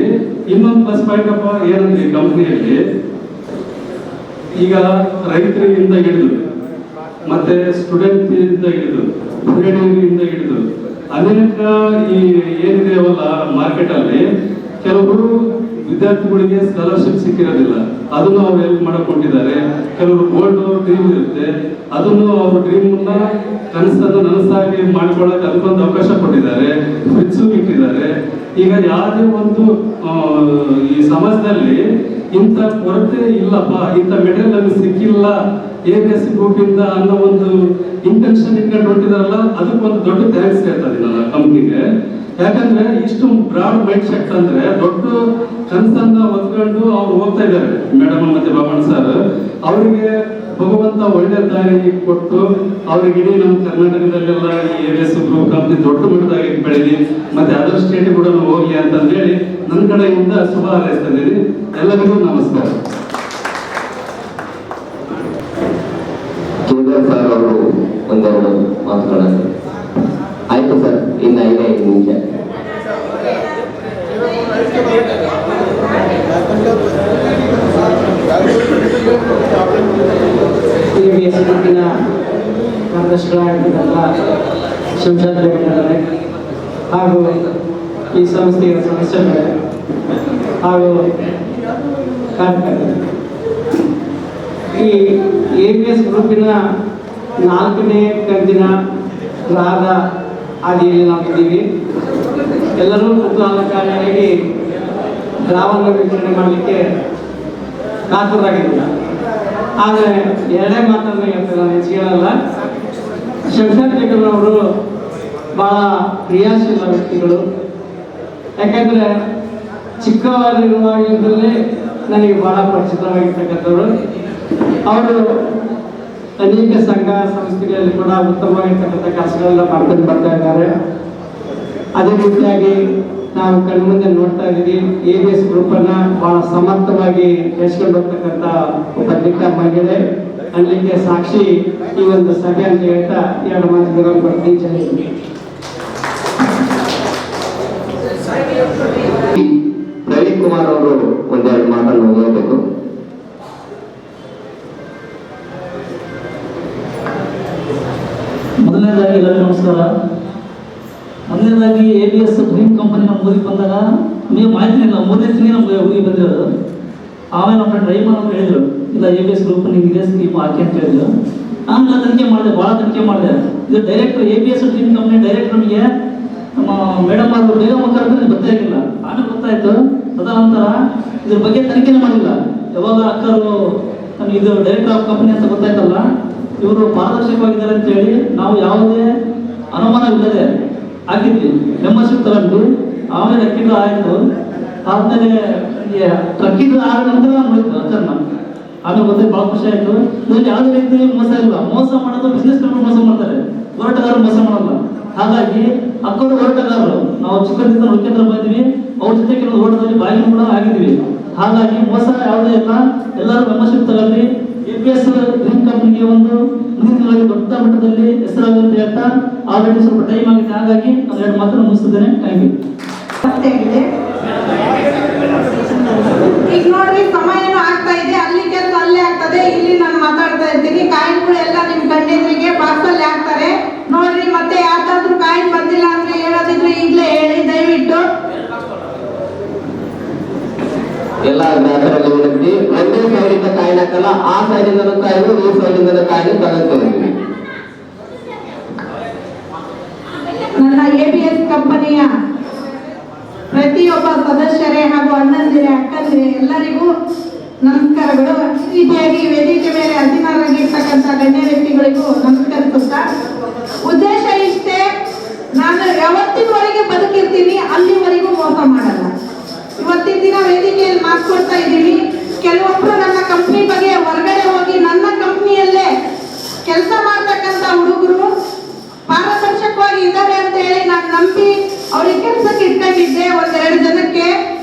ಇನ್ನೊಂದು ಪ್ಲಸ್ ಪಾಯಿಂಟ್ ಅಪ್ಪ ಏನಂದ್ರೆ ಈ ಕಂಪ್ನಿಯಲ್ಲಿ ಈಗ ರೈತರಿಂದ ಹಿಡಿದು ಮತ್ತೆ ಸ್ಟೂಡೆಂಟ್ ಇಂದ ಹಿಡಿದು ಗೃಹಿಣಿಯರಿಂದ ಹಿಡಿದು ಅನೇಕ ಈ ಏನಿದೆಯವಲ್ಲ ಮಾರ್ಕೆಟ್ ಅಲ್ಲಿ ಕೆಲವರು ವಿದ್ಯಾರ್ಥಿಗಳಿಗೆ ಸ್ಕಾಲರ್ಶಿಪ್ ಸಿಕ್ಕಿರೋದಿಲ್ಲ, ಅದನ್ನು ಅವ್ರು ಹೆಲ್ಪ್ ಮಾಡಿಕೊಂಡಿದ್ದಾರೆ. ಕೆಲವರು ಗೋಲ್ಡ್ ಡ್ರೀಮ್ ಇರುತ್ತೆ, ಅದನ್ನು ಅವ್ರ ಡ್ರೀಮ್ನ ಕನಸನ್ನು ನನಸಾಗಿ ಮಾಡ್ಕೊಳ್ಳೋಕೆ ಅದಕ್ಕೊಂದು ಅವಕಾಶ ಕೊಟ್ಟಿದ್ದಾರೆ, ಫ್ರಿಡ್ಜ್ ಇಟ್ಟಿದ್ದಾರೆ. ಈಗ ಯಾವುದೇ ಒಂದು ಈ ಸಮಾಜದಲ್ಲಿ ಇಂಥ ಕೊರತೆ ಇಲ್ಲಪ್ಪ, ಇಂಥ ಮೆಟೀರಿಯಲ್ ನಮಗೆ ಸಿಕ್ಕಿಲ್ಲ ABS ಗ್ರೂಪ್ ಇಂದ ಅನ್ನೋ ಒಂದು ಇಂಟೆನ್ಷನ್ ಇಟ್ಕೊಂಡು ಹೊಂಟಿದಾರಲ್ಲ, ಅದಕ್ಕೊಂದು ದೊಡ್ಡ ಥ್ಯಾಂಕ್ಸ್ ಹೇಳ್ತಾ ಇದೀನಿ ನಾನು ಕಂಪ್ನಿಗೆ. ಯಾಕಂದ್ರೆ ಇಷ್ಟು ಬ್ರಾಡ್ ಮೈಂಡ್ ಸೆಟ್ ಅಂದ್ರೆ ದೊಡ್ಡ ಕನಸನ್ನ ಹೊತ್ಕೊಂಡು ಅವ್ರು ಹೋಗ್ತಾ ಇದ್ದಾರೆ. ಮೇಡಮ್ ಮತ್ತೆ ಬಾಬಣ್ಣ ಸರ್ ಅವರಿಗೆ ಭಗವಂತ ಒಳ್ಳೆ ದಾರಿ ಕೊಟ್ಟು ಅವ್ರಿಗೆ ಇಡೀ ನಮ್ಮ ಕರ್ನಾಟಕದಲ್ಲೆಲ್ಲ ಈ ABS ಗ್ರೂಪ್ ಕಂಪ್ನಿ ದೊಡ್ಡ ಮಟ್ಟದಾಗಿ ಬೆಳೀಲಿ ಮತ್ತೆ ಅದರ್ ಸ್ಟೇಟ್ ಕೂಡ ಹೋಗ್ಲಿ ಅಂತ ಹೇಳಿ ನನ್ನ ಕಡೆಯಿಂದ ಶುಭ ಹಾರೈಸ್ತಾ ಇದ್ದೀನಿ. ಎಲ್ಲರಿಗೂ ನಮಸ್ಕಾರ. ಸರ್ ಅವರು ಒಂದೆರಡು ಮಾತುಗಳನ್ನು. ಆಯ್ತು ಸರ್, ಇನ್ನು 5 ನಿಮಿಷ. ABS ಗ್ರೂಪಿನ ಕಾರ್ಯದರ್ಶಿಗಳಾಗಿದ್ದಂಥ ಶಂಶಾದ್ ಬೇಗಣ್ಣವರೇ ಹಾಗೂ ಈ ಸಂಸ್ಥೆಯ ಸದಸ್ಯರುಗಳೇ ಹಾಗೂ ಕಾರ್ಯಕರ್ತರು, ಈ ABS ಗ್ರೂಪಿನ 4ನೇ ಕಂತಿನ ಗ್ರಹದ ಹಾದಿಯಲ್ಲಿ ನಾವಿದ್ದೀವಿ. ಎಲ್ಲರೂ ಕುತೂಹಲಕಾರಿಯಾಗಿ ಗ್ರಾಮವನ್ನು ವೀಕ್ಷಣೆ ಮಾಡಲಿಕ್ಕೆ ಕಾತುರಾಗಿಲ್ಲ. ಆದರೆ 2 ಮಾತನ್ನು ಹೇಳ್ತಾರೆ, ನಾನು ಹೆಚ್ಚಿಗೆ ಹೇಳಲ್ಲ. ಶಂಕರ್ ಬೇಗಣ್ಣವರು ಭಾಳ ಕ್ರಿಯಾಶೀಲ ವ್ಯಕ್ತಿಗಳು. ಯಾಕೆಂದರೆ ಚಿಕ್ಕವರಿರುವಾಗಲೇ ನನಗೆ ಭಾಳ ಪರಿಚಿತವಾಗಿರ್ತಕ್ಕಂಥವ್ರು. ಅವರು ಅನೇಕ ಸಂಘ ಸಂಸ್ಥೆಗಳಲ್ಲಿ ಕೂಡ ಉತ್ತಮವಾಗಿರ್ತಕ್ಕಂಥ ಕೆಲಸಗಳನ್ನ ಮಾಡ್ಕೊಂಡು ಬರ್ತಾ ಇದ್ದಾರೆ. ಅದೇ ರೀತಿಯಾಗಿ ನಾವು ಕಣ್ಮುಂದೆ ನೋಡ್ತಾ ಇದ್ದೀವಿ, ABS ಗ್ರೂಪನ್ನು ಬಹಳ ಸಮರ್ಥವಾಗಿ ನಡೆಸ್ಕೊಂಡು ಹೋಗ್ತಕ್ಕಂಥ ಒಬ್ಬ ದಿಟ್ಟ ಮಹಿಳೆ ಅನ್ಲಿಕ್ಕೆ ಸಾಕ್ಷಿ ಈ ಒಂದು ಸಭೆ ಅಂತ ಹೇಳ್ತಾ 2 ಮಾತುಗಳನ್ನು ಬರ್ತೀನಿ. ಪ್ರವೀಣ್ ಕುಮಾರ್ ಅವರು ಒಂದೆರಡು ಮಾತನ್ನು ಹೇಳಬೇಕು. ಮೊದಲನೇದಾಗಿ ಎಲ್ಲರಿಗೂ ನಮಸ್ಕಾರ. ಮೊದಲನೇದಾಗಿ ABS ಡ್ರೀಮ್ ಕಂಪನಿ ನಮ್ಮ ಊರಿಗೆ ಬಂದಾಗ ನಮಗೆ ಮಾಹಿತಿ ಇಲ್ಲ, 3ನೇ ತಿಂಗಳು ನಮಗೆ ಊರಿಗೆ ಬಂದಿರೋದು. ಆಮೇಲೆ ನಮ್ಮ ಫ್ರೆಂಡ್ ರೈಮನ್ ಅವರು ಹೇಳಿದ್ರು, ಇಲ್ಲ ABS ಗ್ರೂಪ್ ನಿಮಗೆ ಸ್ಕೀಮ್ ಹಾಕಿ ಅಂತ ಹೇಳಿದ್ರು. ಆಮೇಲೆ ತನಿಖೆ ಮಾಡಿದೆ, ಭಾಳ ತನಿಖೆ ಮಾಡಿದೆ. ಇದು director ABS dream company director ನಮಗೆ ನಮ್ಮ ಮೇಡಮ್ ಅವರು ಬೇಗ ಮಾತಾಡಿದ್ರೆ ಗೊತ್ತೇ ಆಗಿಲ್ಲ. ಆಮೇಲೆ ಗೊತ್ತಾಯ್ತು. ತದನಂತರ ಇದ್ರ ಬಗ್ಗೆ ತನಿಖೆನೇ ಮಾಡಿಲ್ಲ. ಯಾವಾಗ ಅಕ್ಕರು ನಮ್ಗೆ ಇದು ಡೈರೆಕ್ಟರ್ ಆಫ್ ಕಂಪನಿ ಅಂತ ಗೊತ್ತಾಯ್ತಲ್ಲ, ಇವರು ಪಾರದರ್ಶಕವಾಗಿದ್ದಾರೆ ಅಂತ ಹೇಳಿ ನಾವು ಯಾವುದೇ ಅನುಮಾನವಿಲ್ಲದೆ ಹಾಕಿದ್ವಿ. ಮೆಂಬರ್ಶಿಪ್ ತಗೊಂಡು ಆಮೇಲೆ ಅಕ್ಕಿದು ಆಯಿತು. ಆದ್ಮೇಲೆ ಅಕ್ಕಿದು ಆದ ನಂತರ ನೋಡಿದ್ದು ಅಕ್ಕರ್ನ. ಆಮೇಲೆ ಗೊತ್ತೇ ಭಾಳ ಖುಷಿ ಆಯಿತು. ಇದ್ರಲ್ಲಿ ಯಾವುದೇ ರೀತಿ ಮೋಸ ಇಲ್ಲ. ಮೋಸ ಮಾಡೋದು ಬಿಸ್ನೆಸ್ ಮೋಸ ಮಾಡ್ತಾರೆ, ಹೋರಾಟಗಾರರು ಮೋಸ ಮಾಡಲ್ಲ. ಹಾಗಾಗಿ ಅಕ್ಕರು ಹೋರಾಟಗಾರರು. ನಾವು ಚಿಕ್ಕದಿಂದ ನೋಡ್ಕೊಂಡ್ರೆ ಬಂದ್ವಿ. ಅವ್ರ ಜೊತೆ ಕೆಲವು ಹೋರಾಟದಲ್ಲಿ ಬಾಯಿ ಕೂಡ ಆಗಿದ್ವಿ. ಹಾಗಾಗಿ ಮೋಸ ಯಾವುದೇ ಇಲ್ಲ. ಎಲ್ಲರೂ ಮೆಂಬರ್ಶಿಪ್ ತಗೊಳ್ಳಿ. APS ಗ್ರೀನ್ ಕಂಪನಿಗೆ ಒಂದು ಮುಂದಿನ ದೊಡ್ಡ ಮಟ್ಟದಲ್ಲಿ ಹೆಸರಾಗುತ್ತೆ ಅಂತ ಹೇಳ್ತಾ ಆಲ್ರೆಡಿ ಸ್ವಲ್ಪ ಟೈಮ್ ಆಗಿದೆ. ಹಾಗಾಗಿ ನಾನು 2 ಮಾತನ್ನು ಮುಗಿಸಿದ್ದೇನೆ. Thank you. ಈಗ ನೋಡ್ರಿ, ಸಮಯನೂ ಆಗ್ತಾ ಇದೆ. ಅಲ್ಲಿ ಕೆಲಸ ಅಲ್ಲೇ ಆಗ್ತದೆ, ಇಲ್ಲಿ ನಾನು ಮಾತಾಡ್ತಾ ಇರ್ತೀನಿ. ಕಾಯಿನ್ಗಳು ಎಲ್ಲ ನಿಮ್ ಕಣ್ಣೆದುರಿಗೆ ಬಾಕ್ಸಲ್ಲಿ ಹಾಕ್ತಾರೆ ನೋಡ್ರಿ. ಮತ್ತೆ ಯಾವ್ದಾದ್ರು ಕಾಯಿನ್ ಬಂದಿಲ್ಲ ಅಂದ್ರೆ ಹೇಳೋದಿದ್ರೆ ಈಗಲೇ ಹೇಳಿ ದಯವಿಟ್ಟು. ಎಲ್ಲ ಗ್ರಾಹಕರಲ್ಲಿ ವಿನಂತಿ, ಒಂದೇ ಸೈಡಿಂದ ಕಾಯಿನ್ ಹಾಕಲ್ಲ, ಆ ಸೈಡಿಂದ ಕಾಯಿನು ಈ ಸೈಡಿಂದ ಕಾಯಿನು ತಗೊಳ್ತೀವಿ. ನನ್ನ ABS ಕಂಪನಿಯ ಪ್ರತಿಯೊಬ್ಬ ಸದಸ್ಯರೇ ಹಾಗೂ ಅಣ್ಣಂದಿರೇ, ಅಕ್ಕಂದಿರೇ ಎಲ್ಲರಿಗೂ ನಮಸ್ಕಾರಗಳು. ಈ ರೀತಿಯಾಗಿ ವೇದಿಕೆ ಮೇಲೆ ಅಧೀನರಾಗಿರ್ತಕ್ಕಂಥ ಗಣ್ಯ ವ್ಯಕ್ತಿಗಳಿಗೂ ನಮಸ್ಕರಿಸುತ್ತಾ, ಉದ್ದೇಶ ಇಷ್ಟೇ, ನಾನು ಯಾವತ್ತಿನವರೆಗೆ ಬದುಕಿರ್ತೀನಿ ಅಲ್ಲಿವರೆಗೂ ಮೋಸ ಮಾಡಲ್ಲ. ಇವತ್ತಿನ ದಿನ ವೇದಿಕೆಯಲ್ಲಿ ಮಾತನಾಡ್ತಾ ಇದ್ದೀನಿ. ಕೆಲವೊಬ್ರು ನನ್ನ ಕಂಪ್ನಿ ಬಗ್ಗೆ ಹೊರಗಡೆ ಹೋಗಿ ನನ್ನ ಕಂಪ್ನಿಯಲ್ಲೇ ಕೆಲಸ ಮಾಡ್ತಕ್ಕಂಥ ಹುಡುಗರು ಪಾರದರ್ಶಕವಾಗಿ ಇದ್ದಾರೆ ಅಂತ ಹೇಳಿ ನಾನು ನಂಬಿ ಅವ್ರಿಗೆ ಕೆಲಸಕ್ಕೆ ಇಟ್ಕೊಂಡಿದ್ದೆ. 1-2 ಜನಕ್ಕೆ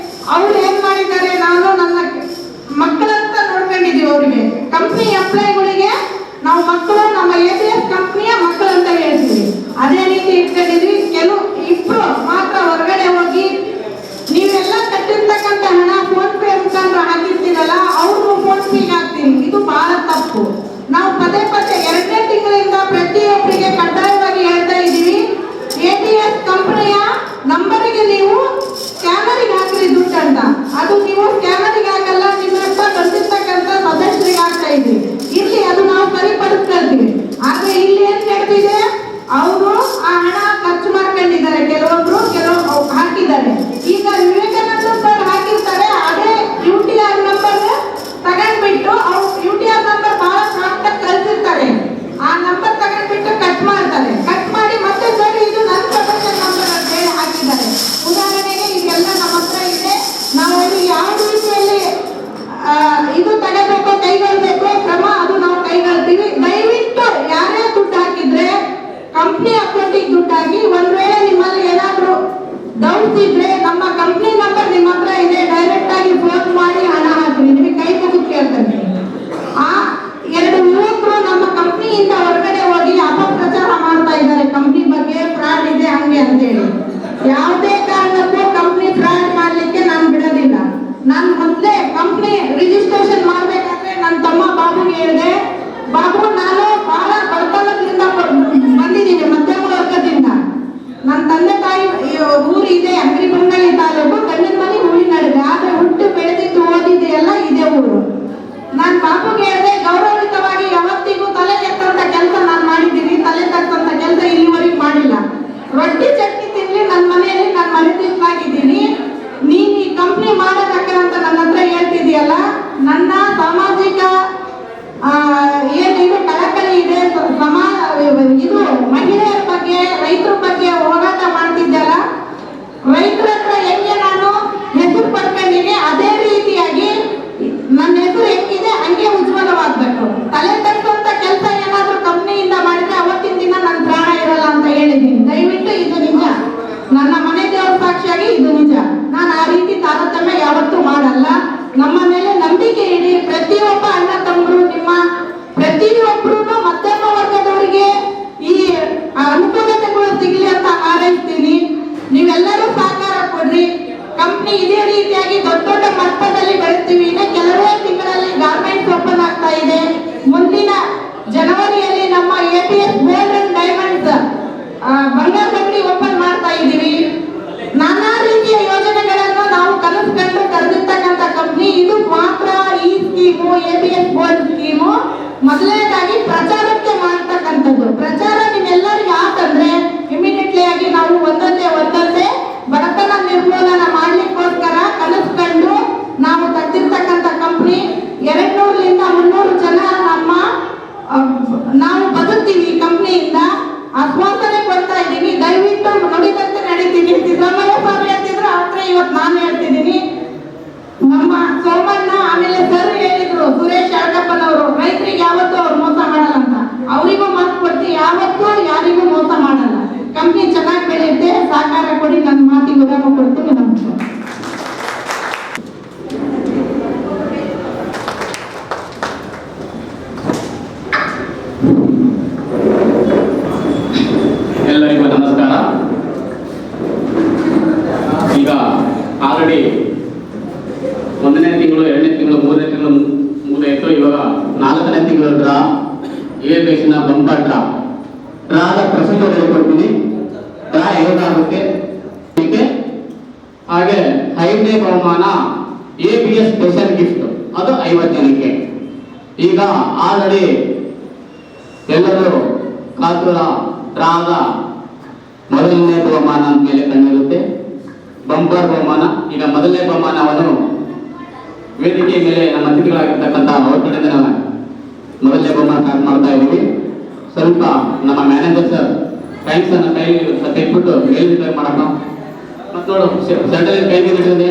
ಅವ್ರು ಏನ್ ಮಾಡಿದ್ದಾರೆ, ನಾನು ನನ್ನ ಮಕ್ಕಳಂತ ನೋಡ್ಕೊಂಡಿದ್ದೀವಿ. ಅವರಿಗೆ ಕಂಪ್ನಿ ಎಂಪ್ಲಾಯಿಗಳಿಗೆ ನಾವು ಮಕ್ಕಳು, ನಮ್ಮ ABS ಕಂಪ್ನಿಯ ಮಕ್ಕಳು ಅಂತ ಹೇಳ್ತೀವಿ. ಅದೇ ರೀತಿ ಇಟ್ಕೊಂಡಿದ್ವಿ. ಇಬ್ರು ಮಾತ್ರ ಹೊರಗಡೆ ಹೋಗಿ ನೀವೆಲ್ಲ ಕಟ್ಟಿರ್ತಕ್ಕಂಥ ಹಣ ಫೋನ್ ಪೇ ಮುಖಾಂತರ ಹಾಕಿರ್ತೀರಲ್ಲ, ಅವ್ರು ಫೋನ್ ಪೇಗೆ ಹಾಕ್ತೀನಿ. ಇದು ಬಹಳ ತಪ್ಪು. ನಾವು ಪದೇ 2ನೇ ತಿಂಗಳಿಂದ ಪ್ರತಿಯೊಬ್ಬರಿಗೆ ಕಡ್ಡಾಯವಾಗಿ ಹೇಳ್ತಾ ಇದ್ದೀವಿ, ABS ಕಂಪನಿಯ ನಂಬರಿಗೆ ನೀವು ಸ್ಕ್ಯಾನರಿಗೆ ಹಾಕ್ರಿ ದುಡ್ಡು ಅಂತ. ಅದು ನೀವು ಸ್ಕ್ಯಾನರಿಗೆ ಹಾಕಲ್ಲ, ನಿಮ್ಮ ಹತ್ರ ಬಂದಿರ್ತಕ್ಕಂಥ ಸದಸ್ಯರಿಗೆ ಹಾಕ್ತಾ ಇದ್ರಿ. ಇಲ್ಲಿ ಅದು ನಾವು ಸರಿಪಡಿಸ್ಕೊಳ್ತೀವಿ. ಆದ್ರೆ ಇಲ್ಲಿ ಏನ್ ನಡೆದಿದೆ, ಅವರು ಆ ಹಣ ಖರ್ಚು ಮಾಡ್ಕೊಂಡಿದ್ದಾರೆ. ಕೆಲವೊಬ್ರು ಹಾಕಿದ್ದಾರೆ. ಈಗ ವಿವೇಕಾನಂದ ಸರ್ ಹಾಕಿರ್ತಾರೆ, ಅದೇ UTR ನಂಬರ್ ತಗೊಂಡ್ಬಿಟ್ಟು ಅವ್ರು UTR ನಂಬರ್ ಬಹಳ ಶಾರ್ಟ್ ಆಗಿ ಕಳ್ಸಿರ್ತಾರೆ. ಆ ನಂಬರ್ ತಗೊಂಡ್ಬಿಟ್ಟು ಕಟ್ ಮಾಡ್ತಾರೆ. ಕಟ್ ಮಾಡಿ ಮತ್ತೆ ಸರ್ ಇದು ನನ್ನ ಪ್ರೊಫೆಷನ್ ನಂಬರ್ ಅಂತ ಹೇಳಿ ಹಾಕಿದ್ದಾರೆ. ಉದಾಹರಣೆಗೆ ಇದೆಲ್ಲ ನಮ್ಮ ಹತ್ರ ಇದೆ. ನಾವು ಯಾವ ರೀತಿಯಲ್ಲಿ ಇದು ತಗೋಬೇಕು, ಕೈಗೊಳ್ಬೇಕು ಕ್ರಮ, ಅದು ನಾವು ಕೈಗೊಳ್ತೀವಿ. ದಯವಿಟ್ಟು ಯಾರೇ ದುಡ್ಡು ಹಾಕಿದ್ರೆ ಕಂಪ್ನಿ ಅಕೌಂಟಿಗೆ ದುಡ್ಡು ಹಾಕಿ. ಒಂದ್ ವೇಳೆ ನಿಮ್ಮಲ್ಲಿ ಏನಾದ್ರು ಡೌಟ್ಸ್ ಇದ್ರೆ ನಮ್ಮ ಕಂಪ್ನಿ ನಂಬರ್ ನಿಮ್ಮ ಹತ್ರ ಇದೆ, ಡೈರೆಕ್ಟ್ ಆಗಿ ಫೋನ್ ಮಾಡಿ ಹಣ ಹಾಕ್ರಿ. ನಿಮಗೆ ಕೈ ಮುಗಿದು ಕೇಳ್ತೀನಿ. ಆ 2 ಯುವಕರು ನಮ್ಮ ಕಂಪ್ನಿಯಿಂದ ಹೊರಗಡೆ ಹೋಗಿ ಅಪಪ್ರಚಾರ ಮಾಡ್ತಾ ಇದ್ದಾರೆ, ಕಂಪ್ನಿ ಬಗ್ಗೆ ಫ್ರಾಡ್ ಇದೆ ಹಂಗೆ ಅಂತೇಳಿ. ಯಾವುದೇ ಕಾರಣಕ್ಕೂ ಕಂಪ್ನಿ ಫ್ರಾಡ್ ಮಾಡ್ಲಿಕ್ಕೆ ನಾನು ಬಿಡೋದಿಲ್ಲ. ನಾನು ಮೊದಲೇ ಕಂಪ್ನಿ ರಿಜಿಸ್ಟ್ರೇಷನ್ ಮಾಡ್ಬೇಕಾದ್ರೆ ನನ್ನ ತಮ್ಮ ಬಾಬುಗೆ ಹೇಳಿದೆ, ಬಾಬು ನಾನು ಬಹಳ ಬಡತನದಿಂದ ಬಂದಿದ್ದೀನಿ, ಮಧ್ಯಮ ವರ್ಗದಿಂದ. ನನ್ನ ತಂದೆ ತಾಯಿ ಊರು ಇದೆ ಅಂಗ್ರಿಬಂಗಳಿ ತಾಲೂಕು, ಗಂಡನ ಮನೆ ಹೂವಿನಡಿದೆ. ಆದ್ರೆ ಹುಟ್ಟು ಬೆಳೆದಿದ್ದು ಓದಿದೆ ಎಲ್ಲ ಇದೇ ಊರು. ನಾನು ಬಾಬುಗೆ ಹೇಳಿದೆ, ಗೌರವಿತವಾಗಿ ಯಾವತ್ತಿಗೂ ತಲೆ ಎತ್ತಂತ ಕೆಲಸ ನಾನು ಮಾಡಿದ್ದೀನಿ, ತಲೆ ತಕ್ಕಂತ ಕೆಲಸ ಇಲ್ಲಿವರೆಗೆ ಮಾಡಿಲ್ಲ. ರೊಟ್ಟಿ ಚಟ್ನಿ ತಿನ್ಲಿ ನನ್ನ ಮನೆಯಲ್ಲಿ, ನಾನು ಮನೆ ತಿನ್ನಾಗಿದ್ದೀನಿ. ನೀನ್ ಈ ಕಂಪ್ನಿ ಮಾಡೋದಕ್ಕಂತ ನನ್ನ ಹತ್ರ ಹೇಳ್ತಿದೀಯಲ್ಲ, ನನ್ನ ಸಾಮಾಜಿಕ ಏನು ಕಳಕಳಿ ಇದೆ, ಇದು ಮಹಿಳೆಯರ ಬಗ್ಗೆ, ರೈತರ ಬಗ್ಗೆ ಹೋರಾಟ ಮಾಡ್ತಿದ್ದಲ್ಲ, ರೈತರ ಹತ್ರ ಹೆಂಗೆ ನಾನು ಹೆಸರು ಪಡ್ಕೊಂಡಿನಿ, ಅದೇ ರೀತಿಯಾಗಿ ನನ್ನ ಹೆಸರು ಹೆಂಗಿದೆ ಹಂಗೆ ಉಜ್ವಲವಾಗಬೇಕು. ತಲೆ ತಕ್ಕಂತ ಕೆಲಸ ಏನಾದ್ರೂ ಕಂಪ್ನಿಯಿಂದ ಮಾಡಿದ್ರೆ ಅವತ್ತಿನ ದಿನ ನನ್ನ ಪ್ರಾಣ ಇರಲ್ಲ ಅಂತ ಹೇಳಿದ್ದೀನಿ. ದಯವಿಟ್ಟು ಇದು ನಿಜ, ನನ್ನ ಮನೆ ದೇವರ ಸಾಕ್ಷಿಯಾಗಿ ಇದು ನಿಜ. ನಾನು ಆ ರೀತಿ ತಾರತಮ್ಯ ಯಾವತ್ತೂ ಮಾಡಲ್ಲ. ನಮ್ಮ ಮೇಲೆ ನಂಬಿಕೆ ಇಡಿ. ಪ್ರತಿಯೊಬ್ಬ ಅಣ್ಣ ತಮ್ಮರು, ನಿಮ್ಮ ಪ್ರತಿಯೊಬ್ಬರು ಮಧ್ಯಮ ವರ್ಗದವರಿಗೆ ಈ ಅನುಕೂಲತೆಗಳು ಸಿಗಲಿ ಅಂತ ಹಾರೈಸ್ತೀನಿ. ನೀವೆಲ್ಲರೂ ಸಹಕಾರ ಕೊಡ್ರಿ. ಕಂಪ್ನಿ ಇದೇ ರೀತಿಯಾಗಿ ದೊಡ್ಡ ದೊಡ್ಡ ಮಟ್ಟದಲ್ಲಿ ಬೆಳೆಸ್ತೀವಿ. ಇನ್ನು ಕೆಲವೇ ತಿಂಗಳಲ್ಲಿ ಗಾರ್ಮೆಂಟ್ಸ್ ಓಪನ್ ಆಗ್ತಾ ಇದೆ. ಮುಂದಿನ ಜನವರಿಯಲ್ಲಿ ನಮ್ಮ ABS ಗೋಲ್ಡ್ ಅಂಡ್ ಡೈಮಂಡ್ಸ್ ಬಂಗಾರ ಅಂಗಡಿ ಓಪನ್ ಮಾಡ್ತಾ ಇದ್ದೀವಿ. ನಾನಾ ರೀತಿಯ ಯೋಜನೆಗಳನ್ನು ನಾವು ಕನಸು ಕಂಡು ಕರೆದಿರ್ತಕ್ಕಂಥ ಕಂಪ್ನಿ ಇದು. ಮಾತ್ರ ಈ ಸ್ಕೀಮು, ABS ಗೋಲ್ಡ್ ಸ್ಕೀಮು ಮೊದಲನೇದಾಗಿ ಪ್ರಚಾರಕ್ಕೆ ಮಾಡ್ತಕ್ಕಂಥದ್ದು. ಪ್ರಚಾರ ನಿಮ್ಮೆಲ್ಲರಿಗೂ ಆತಂದ್ರೆ ಇಮಿಡಿಯೇಟ್ಲಿ ಆಗಿ ನಾವು ಒಂದೊಂದೇ ಬಡತನ ನಿರ್ಮೂಲನ ಮಾಡ್ಲಿಕ್ಕೋಸ್ಕರ ಕಂಪ್ನಿ ಚೆನ್ನಾಗಿ ಬೆಳೆಯುತ್ತೆ, ಸಹಕಾರ ಕೊಡಿ. ನನ್ನ ಮಾತಿಗೆ ವಿರಾಮ ಕೊಡ್ತೀನಿ. ನಮಸ್ಕಾರ. ಎಲ್ಲರಿಗೂ ನಮಸ್ಕಾರ. ಈಗ ಆಲ್ರೆಡಿ 1ನೇ ತಿಂಗಳು, 2ನೇ ತಿಂಗಳು, 3ನೇ ತಿಂಗಳು ಮುಗಿದಾಯಿತು. ಇವಾಗ 4ನೇ ತಿಂಗಳು ಡ್ರಾ, ABSನ ಬಂಪರ್ ಡ್ರಾದ ಪ್ರೊಸೀಜರ್ ಹೇಳ್ಕೊಡ್ತೀನಿ. ಡ್ರಾ ಹೇಗಾಗುತ್ತೆ ಹಾಗೆ 5ನೇ ಬಹುಮಾನ ABS ಸ್ಪೆಷಲ್ ಗಿಫ್ಟ್, ಅದು 50 ಜನಕ್ಕೆ. ಈಗ ಆಲ್ರೆಡಿ ಎಲ್ಲರೂ ಕಾತುರ ಡ್ರಾದ ಮೊದಲನೇ ಬಹುಮಾನ ಮೇಲೆ ಕಣ್ಣಿರುತ್ತೆ, ಬಂಪರ್ ಬಹುಮಾನ. ಈಗ ಮೊದಲನೇ ಬಹುಮಾನವನ್ನು ವೇದಿಕೆ ಮೇಲೆ ನಮ್ಮ ಅತಿಥಿಗಳಾಗಿರ್ತಕ್ಕಂಥ ಅವ್ರ ಕಡೆಯಿಂದ ನಾವು ಮೊದಲನೇ ಬಹುಮಾನ ಸ್ಟಾರ್ಟ್ ಮಾಡ್ತಾ ಇದ್ದೀವಿ. ಸ್ವಲ್ಪ ನಮ್ಮ ಮ್ಯಾನೇಜರ್ ಸರ್ ಥ್ಯಾಂಕ್ಸ್ ಅನ್ನ ಕೈ ತೆಗೆದ್ಬಿಟ್ಟು ಮೇಲ್ನಿಂದ ಮಾಡೋಣ. ಮತ್ತು ನೋಡು ಸೆಂಟ್ರಲ್ ಕೈ ನೀಡಿದೆ.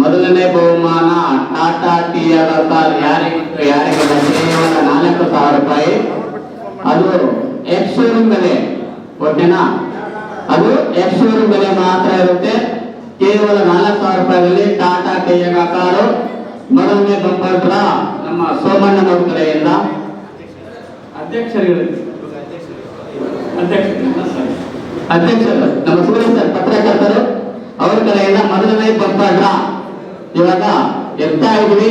ಮೊದಲನೇ ಬಹುಮಾನ ಟಾಟಾ ಟಿಯಾಗೋ ಕಾರ್, ಯಾರಿಗೆಲ್ಲ ಕೇವಲ 4,000 ರೂಪಾಯಿ. ಅದು ಎಕ್ಸ್ ಶೋರೂಮ್ ಬೆಲೆ, ಓಕೆನಾ? ಅದು ಎಕ್ಸ್ ಶೋರೂಮ್ ಬೆಲೆ ಮಾತ್ರ ಇರುತ್ತೆ. ಕೇವಲ 4,000 ರೂಪಾಯಿಯಲ್ಲಿ ಟಾಟಾ ಟಿಯಾಗೋ ಕಾರು ಮೊದಲನೇ ಬಂಪರ್ ಡ್ರಾ ನಮ್ಮ ಸೋಮಣ್ಣನವರ ಕಡೆಯಿಂದ. ಅಧ್ಯಕ್ಷರು ನಮ್ಮ ಸೂರ್ಯ ಸರ್ ಪತ್ರಕರ್ತರು ಅವರ ಕಡೆಯಿಂದ ಮೊದಲನೇ ಬಂಪರ್ ಡ್ರಾ ಇವಾಗ ಎತ್ತಾ ಇದ್ವಿ.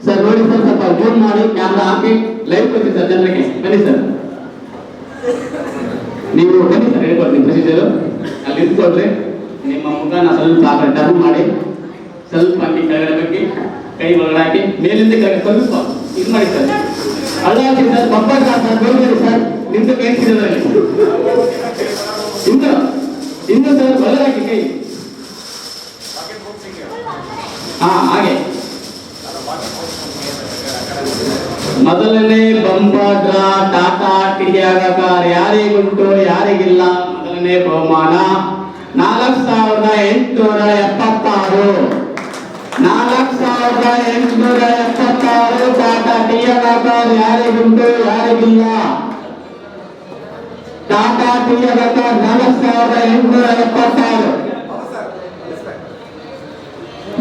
ಸರ್ ನೋಡಿ ಸರ್, ಸ್ವಲ್ಪ ಜೂಮ್ ಮಾಡಿ ಕ್ಯಾಮ್ರಾ ಹಾಕಿ ಲೈವ್ ಕೊಡ್ತೀವಿ ಸರ್ ಜನರಿಗೆ. ಬನ್ನಿ ಸರ್, ನೀವು ಬನ್ನಿ ಸರ್, ಹೇಳ್ಕೊಡ್ತೀನಿ ಪ್ರೊಸೀಜರು. ಅಲ್ಲಿ ನಿಂತ್ಕೊಳ್ರಿ. ನಿಮ್ಮ ಮುಖನ ಸ್ವಲ್ಪ ಟರ್ನ್ ಮಾಡಿ, ಸ್ವಲ್ಪ ಹಾಕಿ ಕೆಳಗಡೆ ಬಗ್ಗೆ ಕೈ ಒಳಗಡೆ ಹಾಕಿ ಮೇಲಿಂದ ಕೆಳಗೆ ಸ್ವಲ್ಪ ಇದು ಮಾಡಿ ಸರ್. ಅಲ್ಲ ಸರ್, ಬಂಪರ್ ಡ್ರಾ ಸರ್, ನೋಡಿದ್ರಿ ಸರ್, ನಿಮ್ದು ಕೇಳಿಸಿದ್ರಲ್ಲಿ ಇನ್ನು ಸರ್ ಒಳಗೆ ಹಾಕಿ ಕೈ. ಹಾಗೆ ಮೊದಲನೇ bumper draw Tata Tiago car ಯಾರಿಗುಂಟು ಯಾರಿಗಿಲ್ಲ. ಮೊದಲನೇ ಬಹುಮಾನ 4,876 4,876 ಟಾಟಾ ಟಿಯಾಗೋ ಕಾರ್ ಯಾರಿಗುಂಟು ಯಾರಿಗಿಲ್ಲ. Tata Tiago car 4,876.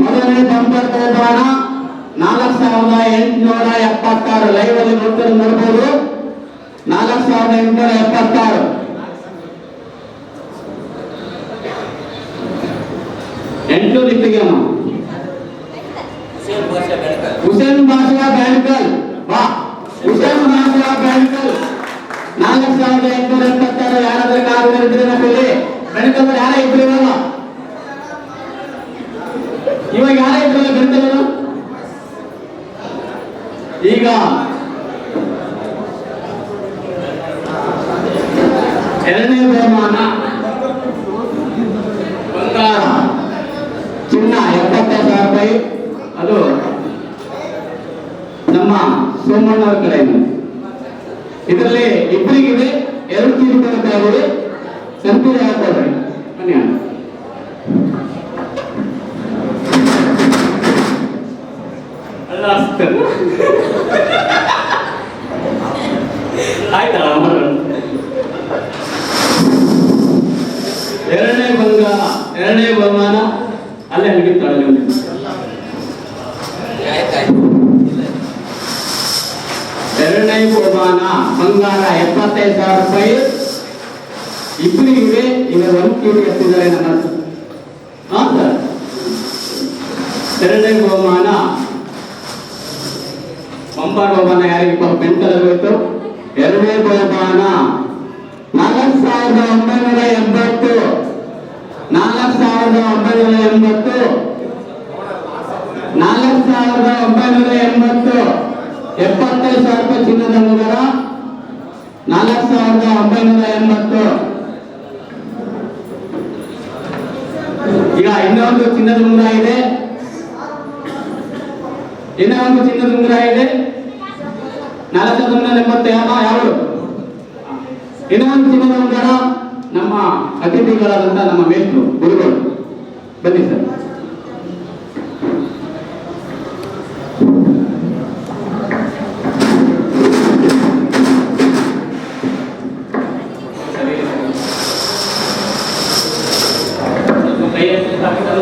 ಮೊದಲನೇ ಬಂಪರ್ ಬಹುಮಾನ 4,876. ಲೈವ್ ಅಲ್ಲಿ ನೋಡ್ಬೋದು, 4,876. ಎಂಟು ಇಟ್ಟಿಗೆ ಹುಸೇನ್ ಬಾಷಾ ಬ್ಯಾಂಕಲ್, ವಾ ಹುಸೇನ್ ಬಾಷಾ ಬ್ಯಾಂಕಲ್ 4,876. ಯಾರಾದ್ರೂ ಕಾರು ಇದ್ರೆ ನಮ್ಮಲ್ಲಿ ಬೆಳಕಲ್ ಯಾರ ಇದ್ರು ಇವಾಗ ಯಾರ ಇದ್ರಲ್ಲ ಬೆಳಕಲ್. ಈಗ ಎರಡನೇ ಬಹುಮಾನ ಬಂಗಾರ ಚಿನ್ನ 75,000 ರೂಪಾಯಿ. ಅದು ನಮ್ಮ ಸೋಮಣ್ಣವ್ರ ಕಡೆಯಿಂದ. ಇದರಲ್ಲಿ ಇಬ್ಬರಿಗಿದೆ, 2 ಚೀಲ ಕೊಡ್ತಾ ಇದ್ದೀವಿ. ಸೆಲ್ಫಿ ಹಾಕೊಡ್ರಿ ಬನ್ನಿ. ಆಯ್ತಾ? ಎರಡನೇ ಬಹುಮಾನ ಅಲ್ಲೇ ಹಂಗಿತ್ತಾಳೆ. ಎರಡನೇ ಬಹುಮಾನ ಬಂಗಾರ 75,000 ರೂಪಾಯಿ. ಇಬ್ಬರಿಗಿದೆ. ಈಗ 1 ಕೆಜಿ ಎತ್ತಿದ್ದಾರೆ ನಮ್ಮ ಸರ್. ಎರಡನೇ ಬಹುಮಾನ ಬಂಪರ್ ಬಹುಮಾನ ಯಾರಿಗೆ ಪೆನ್ ಕಲರ್ ಹೋಯ್ತು. ಎರಡನೇ ಬಹುಮಾನ 4,980 4,980 75,000 ರೂಪಾಯಿ ಚಿನ್ನದ ಉಂಗುರ 4,980. ಈಗ ಇನ್ನೊಂದು ಚಿನ್ನದ ಉಂಗುರ ಇದೆ, ಇನ್ನೊಂದು ಚಿನ್ನದ ಉಂಗುರ ಇದೆ 4,980. ಯಾವುದು ಇನ್ನೊಂದು ಚಿನ್ನದ ಉಂಗುರ ನಮ್ಮ ಅತಿಥಿಗಳಾದಂಥ ನಮ್ಮ ಮೇಷ್ಟ್ರು ಗುರುಗಳು ಬನ್ನಿ ಸರ್.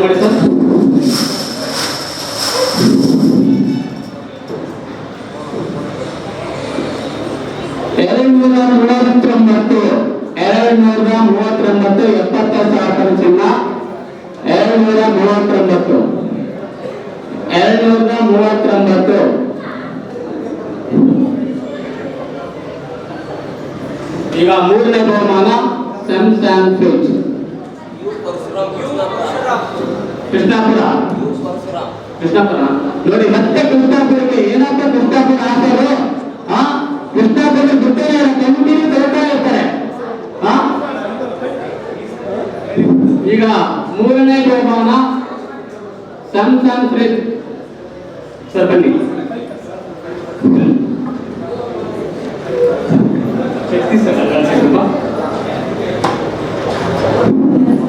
ಮಾಡಿ ಸರ್. 70,000 ಚಿನ್ನ 239 ಈಗ ಮೂರನೇ ಬಹುಮಾನ ಸ್ಯಾಮ್ಸಂಗ್ ಫ್ರಿಡ್ಜ್ ಕೃಷ್ಣಾಪುರ ನೋಡಿ. ಮತ್ತೆ ಕೃಷ್ಣಾಪುರಕ್ಕೆ ಏನಪ್ಪ ಕೃಷ್ಣಾಪುರ ಹಾಕೋರು? ಕೃಷ್ಣಾಪುರ ಬಿಟ್ಟರೆ ಕಂಟಿನ್ಯೂ ತಗೋತಾ ಇರ್ತಾರೆ. ಈಗ ಮೂರನೇ ಬಹುಮಾನ ಸ್ಯಾಮ್ಸಂಗ್ ಫ್ರಿಡ್ಜ್ ಸರ್ ಬನ್ನಿ.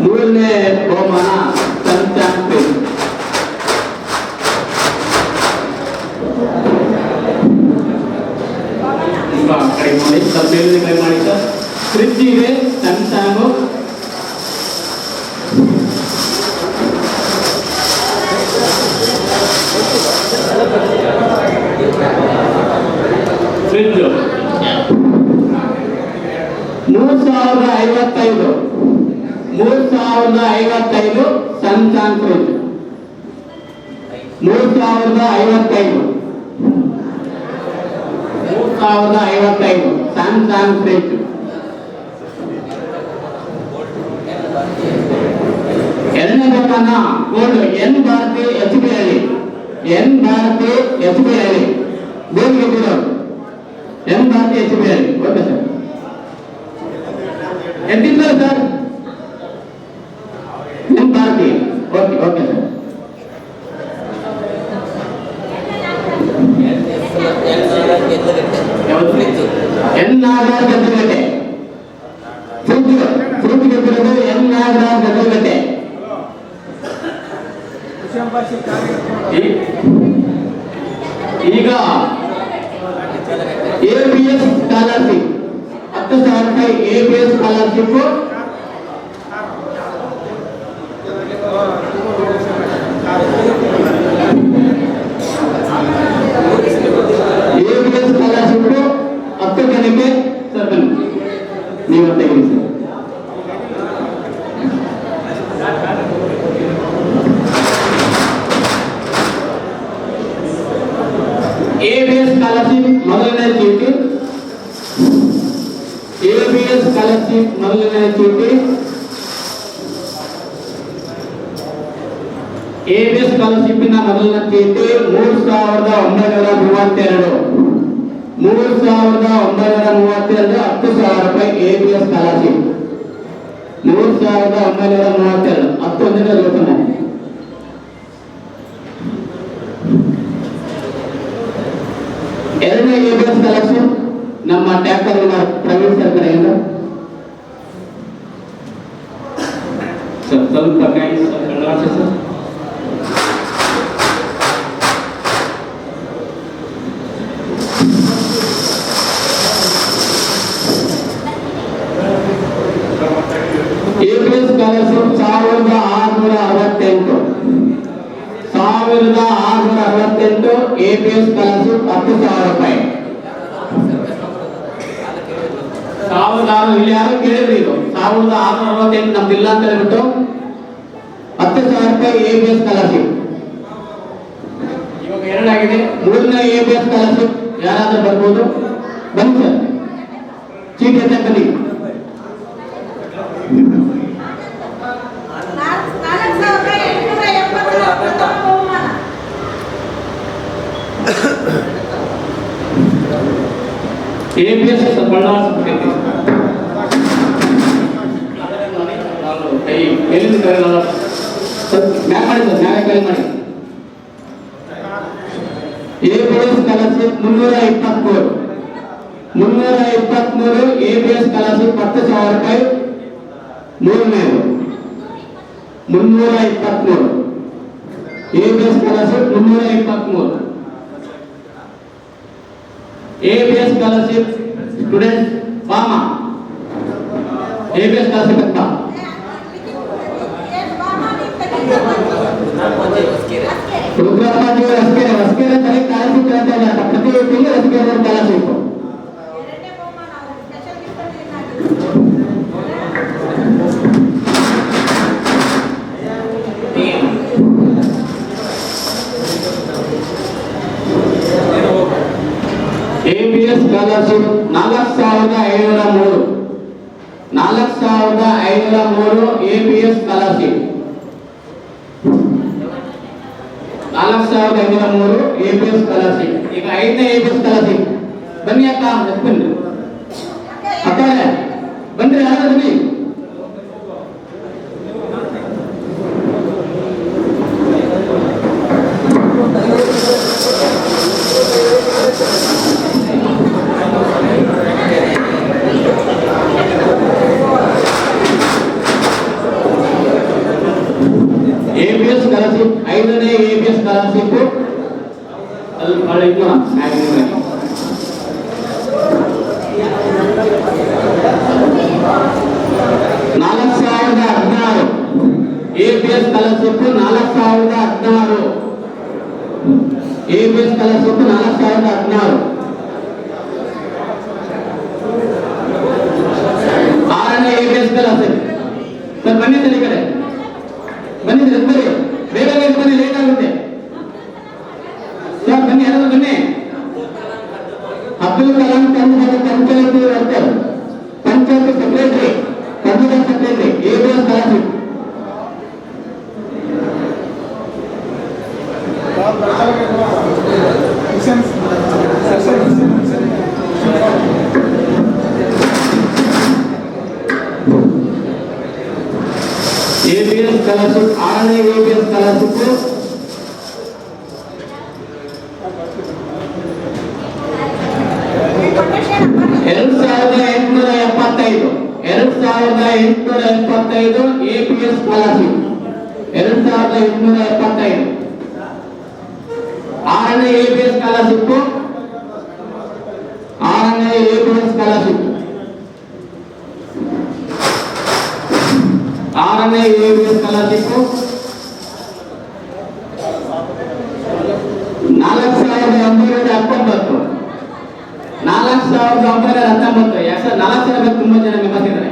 ಮೂರನೇ ಬಹುಮಾನ ಸ್ಯಾಮ್ಸಂಗ್ ಫ್ರಿಡ್ಜ್. ಕೈ ಮಾಡಿ ಸರ್, ಬೇರೆ ಕೈ ಮಾಡಿ ಸರ್. ಫ್ರಿಡ್ಜ್ ಇದೆ Samsung. Fridge 3,055 Samsung fridge 3,055 Samsung fridge. ಎರಡನೇ ಬಹುಮಾನ gold N Bharati HBI gold ಗೆದ್ದಿರೋರು N Bharati HBI. Okay sir, ಎದ್ದಿದ್ದಾರೆ sir N Bharati. Okay okay sir. N Nagaraj Gaddalagatte fridge ಗೆದ್ದಿರೋದು ಎನ್ ನಾಗರಾಜ್ ಗದ್ದಲಗಟ್ಟೆ. ಈಗ ABS ಸ್ಕಾಲರ್ಶಿಪ್ 10,000 ರೂಪಾಯಿ ABS ಸ್ಕಾಲರ್ಶಿಪ್ ABS ಸ್ಕಾಲರ್ಶಿಪ್ 10 ಜನಕ್ಕೆ ಸರ್ ಬನ್ನಿ ನೀವು ತೆಗೆದಿ ಸರ್. ABS ಸ್ಕಾಲರ್ಶಿಪ್ ಮೊದಲನೇ ಚೀಟಿ ABS ಸ್ಕಾಲರ್ಶಿಪ್ ಮೊದಲನೇ ಚೀಟಿ ABS ಸ್ಕಾಲರ್ಶಿಪ್ಪಿನ ಮೊದಲನೇ ಚೀಟಿ 3,932 10,000 ರೂಪಾಯಿ ABS ಸ್ಕಾಲರ್ಶಿಪ್ 3,932 10 ಜನರ ಯೋಚನೆ. ಎರಡನೇ ABS ಸ್ಕಾಲರ್ಶಿಪ್ ನಮ್ಮ ಟ್ಯಾಕ್ಟರ್ ಪ್ರವೀಣ್ ಸರ್ ಕಡೆಯಿಂದ ಸ್ವಲ್ಪ ಕೈ sir. ABS scholarship 1,668 ABS scholarship 10,000 ರೂಪಾಯಿ. 1,600 ಇಲ್ಲಿ ಯಾರು ಕೇಳಿದ್ರಿ, ಇದು 1,668 ನಮ್ದಿಲ್ಲ ಅಂತ ಹೇಳ್ಬಿಟ್ಟು 10,000 ರೂಪಾಯಿ ABS ಸ್ಕಾಲರ್ಶಿಪ್. ಇವಾಗ ಎರಡಾಗಿದೆ. ಮೂರನೇ ABS ಸ್ಕಾಲರ್ಶಿಪ್ ಯಾರಾದ್ರೂ ಬರ್ಬೋದು? ಬನ್ನಿ ಸರ್, ಚೀಟಿ ಅಂತ ಬನ್ನಿ. ABS ಬಳ್ಳಾರಿ ಕೈ ಎಲ್ಲಿಂದ ಮ್ಯಾಕ್ ಮಾಡಿ ಸರ್, ನ್ಯಾಯ ಕೈ ಮಾಡಿ. ABS ಸ್ಕಾಲರ್ಶಿಪ್ 323 ABS ಸ್ಕಾಲರ್ಶಿಪ್ 10,000 ರೂಪಾಯಿ ಮೂರನೇದು 323 ABS scholarship 323 ABS scholarship student ಬಾಮಾ ABS ಸ್ಕಾಲರ್ಶಿಪ್ ಅಂತ ರುದ್ರಪ್ಪಾಜಿ ಹೊಸಕೆರೆ ತಲೆ ಸ್ಕಾಲರ್ಶಿಪ್ ಅಂತ ಇಲ್ಲ ಪ್ರತಿ ತಿಂಗಳು Hosakere scholarship ABS scholarship 4503 ABS scholarship 4503 ABS scholarship. ಈಗ 5ನೇ ABS ಸ್ಕಾಲರ್ಶಿಪ್ ಬನ್ನಿ ಅಕ್ಕ ಬನ್ನಿ ಅಕ್ಕ ಬನ್ರಿ ಯಾರು ಬನ್ನಿ ABS ಸ್ಕಾಲರ್ಶಿಪ್ 5ನೇ ABS ಸ್ಕಾಲರ್ಶಿಪ್ ಅಲ್ಲಿ ಮಾಡಿದ್ದು magnify 4016 ABS scholarship 4016 ABS scholarship 4016 6ನೇ ABS scholarship sir ಬನ್ನಿ ಸರ್ ಈ ಕಡೆ ಬನ್ನಿ ಸರ್ ಬನ್ನಿ ಬೇಗ ಬೇಗ ಬನ್ನಿ ಲೇಟ್ ಆಗುತ್ತೆ ಸರ್ ಬನ್ನಿ ಯಾರಾದ್ರೂ ಬನ್ನಿ ಅಬ್ದುಲ್ ಕಲಾಂ ಪಂಚಾಯತಿ worker panchayat secretary permanent secretary ABS scholarship ABS scholarship 6ನೇ ABS ಸ್ಕಾಲರ್ಶಿಪ್ 2875 ABS ಸ್ಕಾಲರ್ಶಿಪ್ 2875 6ನೇ ABS ಸ್ಕಾಲರ್ಶಿಪ್ 6ನೇ ABS ಸ್ಕಾಲರ್ಶಿಪ್ 6ನೇ ABS ಸ್ಕಾಲರ್ಶಿಪ್ 4919 4919 ಯಾಕೆ 4000 ತುಂಬಾ ಜನ ಮೆಂಬರ್ಸ್ ಇದ್ದಾರೆ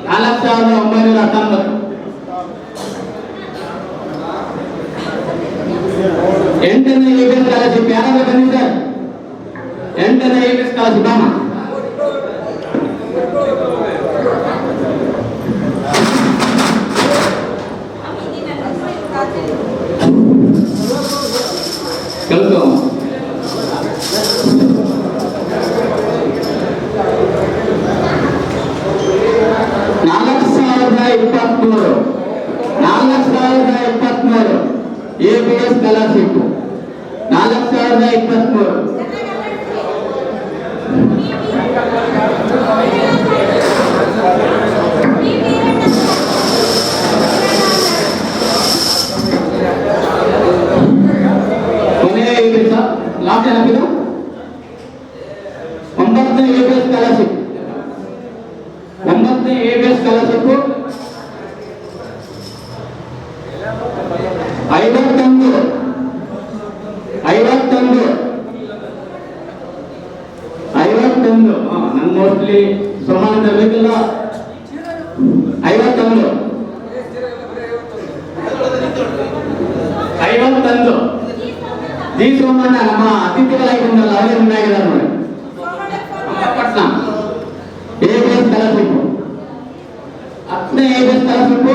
4919 8ನೇ ABS ಸ್ಕಾಲರ್ಶಿಪ್ ಯಾರಾದ್ರೂ ಬನ್ನಿ ಸರ್ 8ನೇ ABS ಸ್ಕಾಲರ್ಶಿಪ್ ಅಮ್ಮ ಕಲ್ತು 4023 ABS ಸ್ಕಾಲರ್ಶಿಪ್ 4023 ಕೊನೆಯ ABS ಲಾಸ್ಟ್ ಏನಾಗಿದ್ದು 9ನೇ ABS ಸ್ಕಾಲರ್ಶಿಪ್ 9ನೇ ABS ಸ್ಕಾಲರ್ಶಿಪ್ 51 ನನ್ನ ಮೋಸ್ಟ್ಲಿ ಸೋಮಾನಂದ ಬೇಕಲ್ಲ 51 ಜಿ ಸೋಮಣ್ಣ ನಮ್ಮ ಅತಿಥಿಗಳಾಗಿ ಬಂದಲ್ಲ ಅವರೇ ಮುಂದಾಗಿದ್ದಾರೆ ನೋಡಿ ಪಟ್ನ ABS ಸ್ಕಾಲರ್ಶಿಪ್ 10ನೇ ABS ಸ್ಕಾಲರ್ಶಿಪ್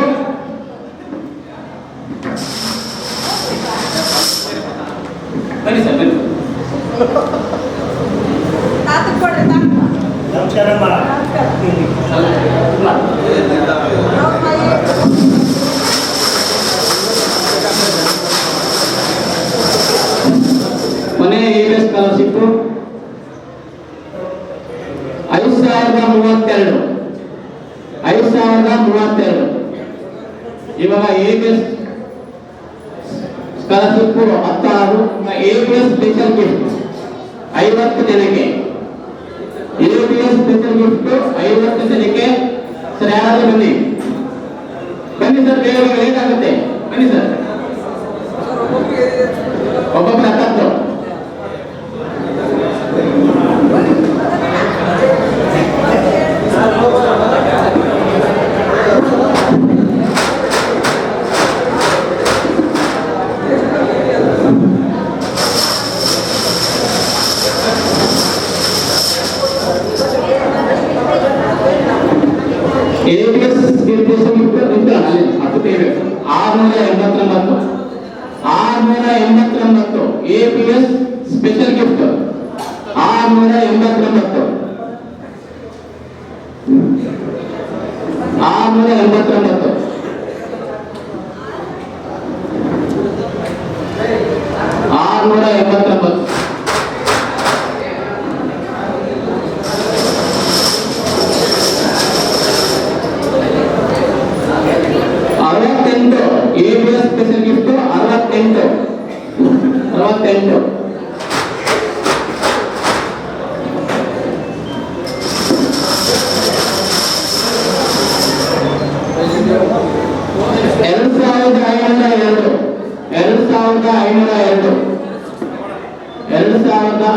ಬನ್ನಿ ಸರ್ ಬನ್ನಿ ಕೊನೆಯ ABS ಸ್ಕಾಲರ್ಶಿಪ್ 5032 5032. ಇವಾಗ ABS scholarship 16. ABS special gift 50 ಜನಕ್ಕೆ. ABS ಸ್ಪೆಷಲ್ ಗಿಫ್ಟ್ 50 ಜನಕ್ಕೆ. ಸರ್ ಯಾರಾದ್ರೂ ಬನ್ನಿ ಸರ್, ಬೇಗ ಲೇಟ್ ಆಗುತ್ತೆ. ಬನ್ನಿ ಸರ್, ಒಬ್ಬೊಬ್ಬರು 10. ABS special gift 689. ABS special gift 689. 689. ABS special gift 68. ABS special gift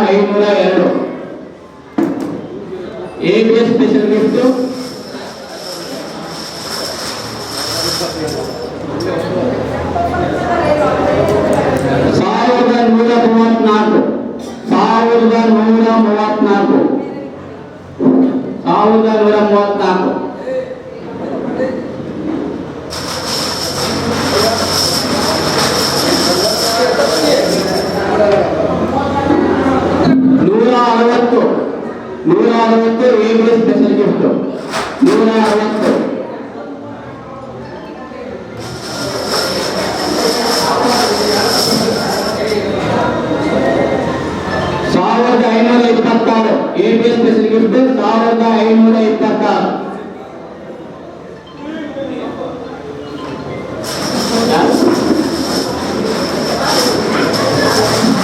1134. 1134. ABS special gift 160. 1526.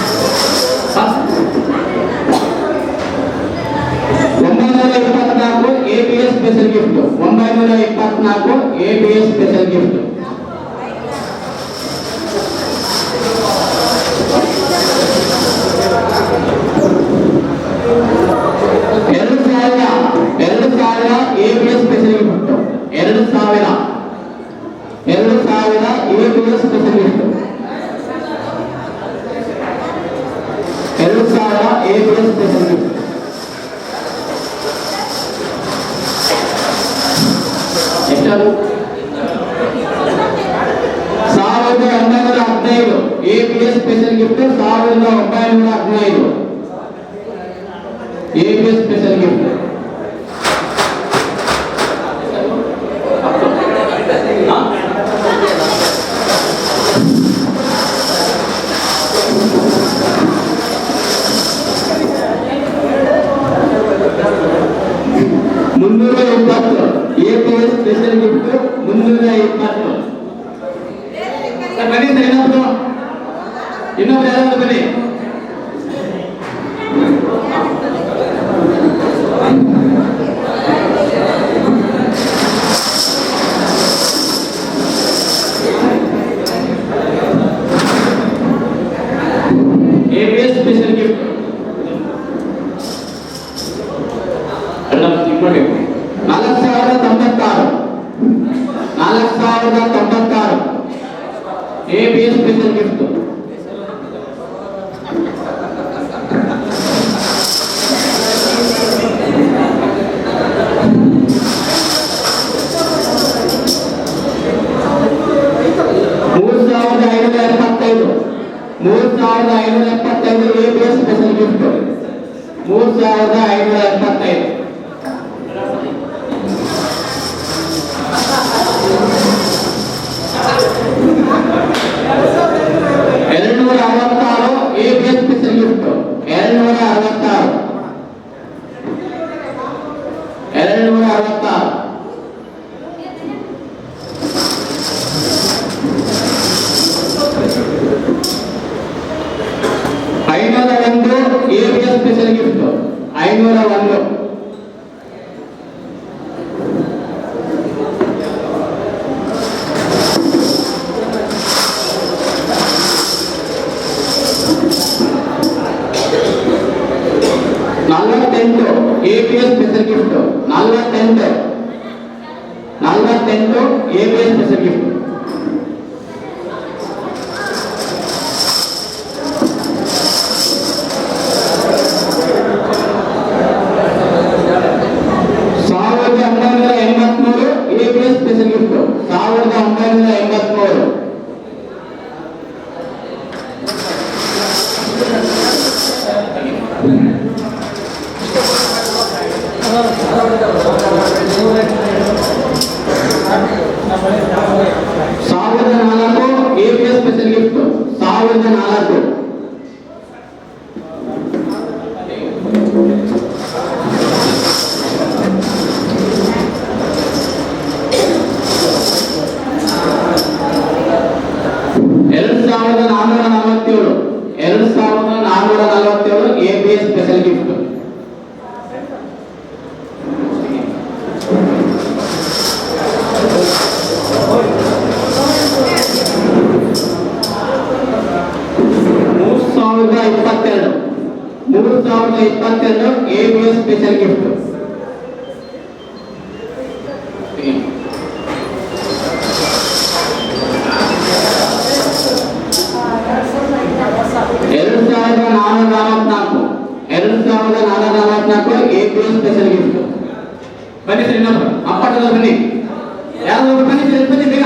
ABS special gift 1526. ABS special gift 924. ABS special gift 2000. ABS special gift 2000. ABS special gift 2000. ABS special gift ಎಷ್ಟು? 1915. ABS special gift 1915. ABS special gift 320. ABS special gift 320. ಬನ್ನಿ sir, ಇನ್ನೊಬ್ರು ಯಾರಾದ್ರೂ ಬನ್ನಿ. ABS special gift 4096. 4096. ABS special gift 3575. 3575. ABS special gift 3575. 48 ABS special gift. ABS special gift 1983. ABS special gift 1004. ABS special gift. ABS special gift. 2444 ABS special gift. ಬನ್ನಿ sir, ಇನ್ನೊಬ್ಬರು ಅಪ್ಪಟ್ಟದ ಬನ್ನಿ, ಯಾರು ಬನ್ನಿ sir, ಬನ್ನಿ ಬೇಗ,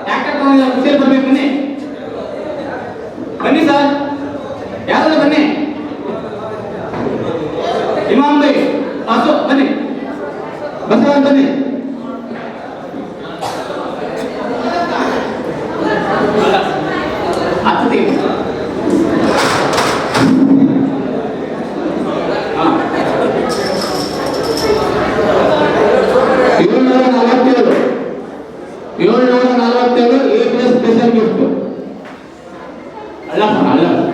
ಯಾಕೆ ಖುಷಿಯಲ್ಲಿ ಬರ್ಬೇಕು, ಬನ್ನಿ ಬನ್ನಿ ಸರ್, ಯಾರು ಬನ್ನಿ, ಇಮಾಮ್ ಬೈ ಅಸೋ ಬನ್ನಿ, ಬಸವನ್ ಬನ್ನಿ, ಅತಿಥಿ 747 ABS ಸ್ಪೆಷಲ್ ಗಿಫ್ಟ್. ಅಲ್ಲ 747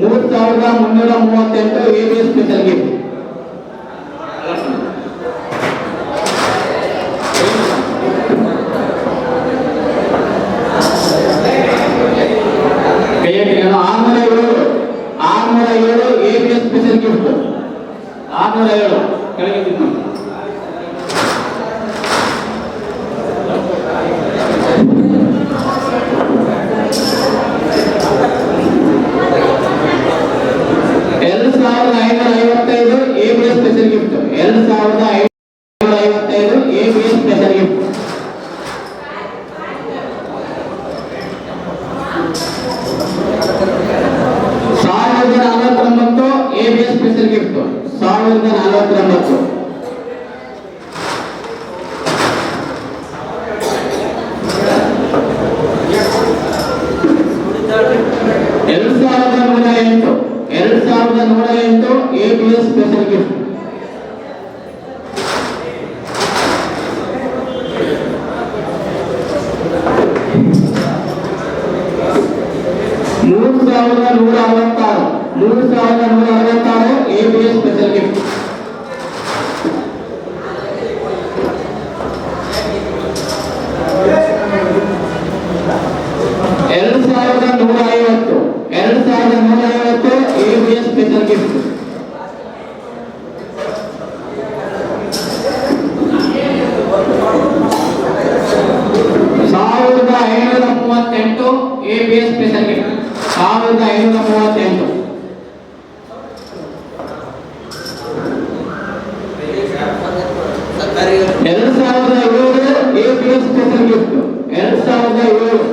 3338 ABS special gift. ABS special gift 607 ಕೆಳಗೆ ಬಿದ್ದು. ABS special gift 2555 ABS special gift. ABS special gift 1049. ABS special gift. 3166 ABS special gift. 2150 ABS special gift. 1538 ABS special gift. 1538 2007 ABS special gift. 2007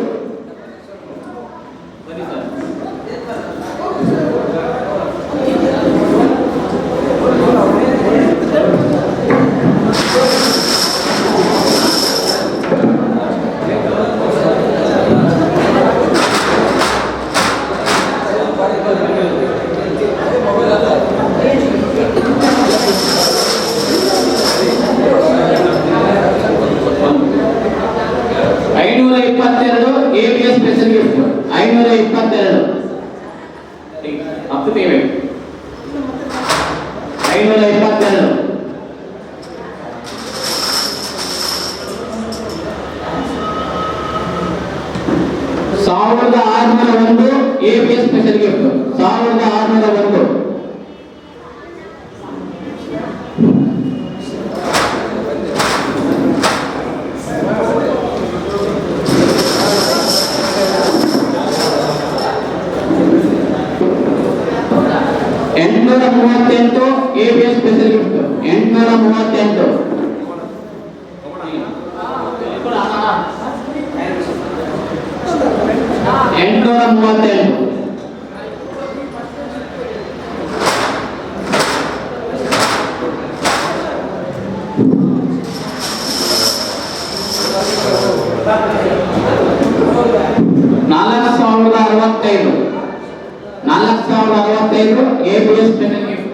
ABS special gift 522 ಅಪ್ ತೇವೆ 522 1601 ABS special gift 1601. ABS special gift 838. 838. ABS special gift.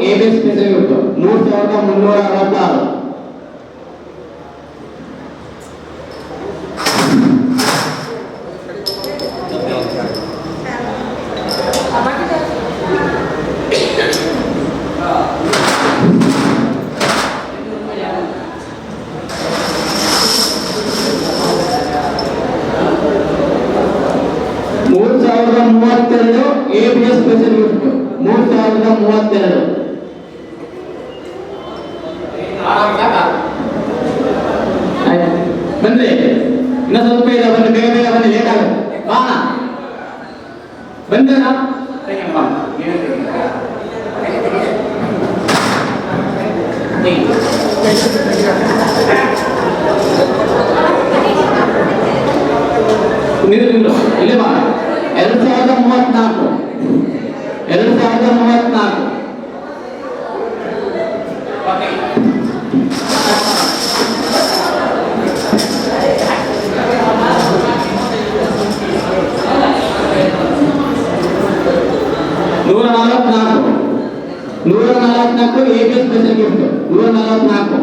ABS special gift 3366. ABS special gift 3032. ಬನ್ರಿ, ಇನ್ನ ಸ್ವಲ್ಪ ಇದೆ, ಬನ್ನಿ, ಬೇಗ ಬೇಗ ಬನ್ನಿ, ಲೇಟ್ ಆಗುತ್ತೆ. ಬಾ ಬಂದ ಇಲ್ಲೇ ಬಾ. 2034 144 ABS special gift 144.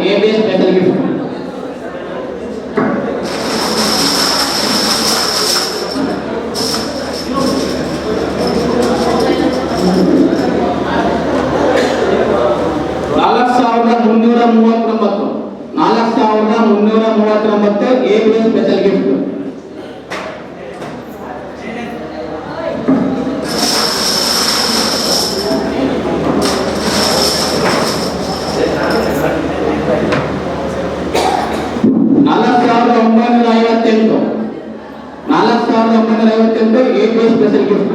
ABS special gift. ABS special gift. ABS special gift.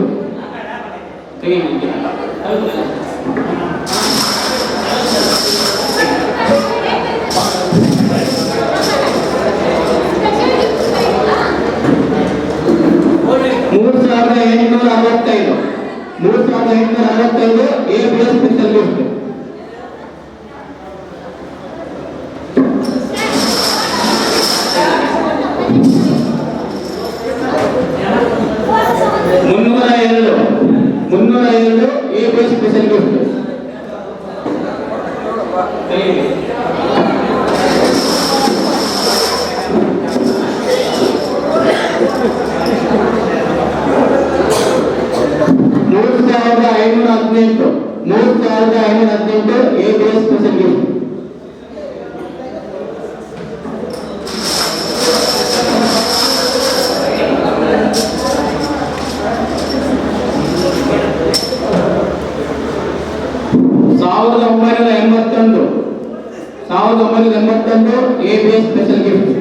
ABS special gift. ABS special gift. 3518 ABS special gift. ABS special gift.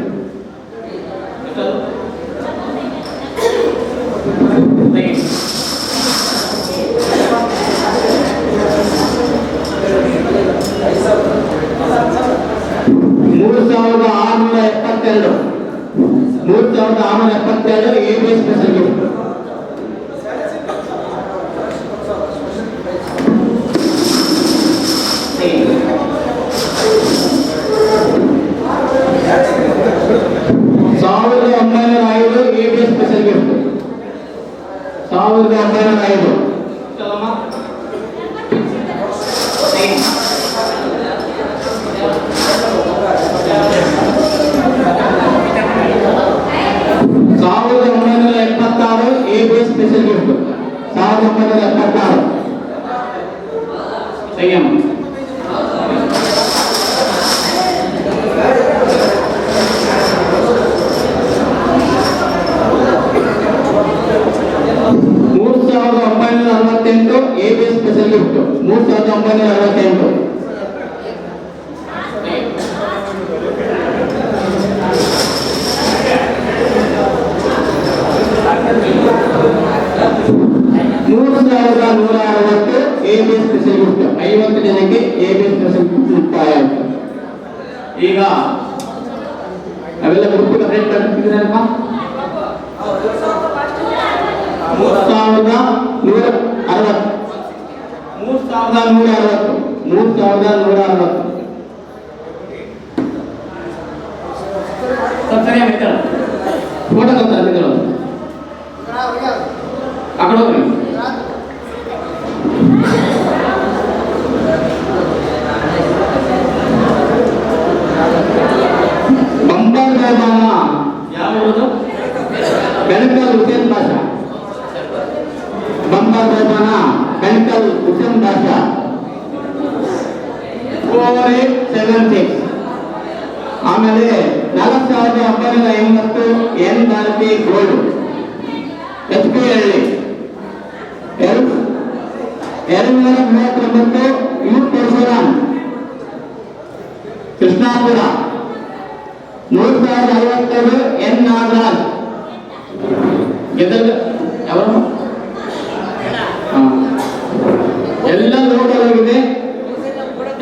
3672 ABS special gift. ABS 1905. ABS special gift 1976. ತೆಗೆಯಮ್ಮ. ABS special gift 3968. ABS special gift 50 ಜನಕ್ಕೆ ABS special gift ಮುಕ್ತಾಯ ಆಯಿತು. ಈಗ ಅವೆಲ್ಲ group rate ಕಟ್ಟಿದ್ದೀರಪ್ಪ 3160 ಸರಿ ಆಯ್ತಾ photo ತರ್ತಾರೆ ಆ ಕಡೆ ಹೋಗ್ರಿ. ಬಂಬರ್ ಬೇಬಾನ ಯಾವುದು ಬೆಳಕಲ್ ಹುಸೇನ್ ಬಾಷಾ. ಬಂಬರ್ ಬೇಬಾನ ಬೆಳಕಲ್ ಹುಸೇನ್ ಬಾಷಾ 4876. ಆಮೇಲೆ 4980 NRP ಗೋಲ್ಡ್ HP ಹಳ್ಳಿ 239 ಯು ಪರಶುರಾಮ್ ಕೃಷ್ಣಾಪುರ 3057 N ನಾಗರಾಜ್ ಗೆದ್ದಲ್ ಅವರು ಎಲ್ಲ ಲೋಕಲ್ ಆಗಿದೆ.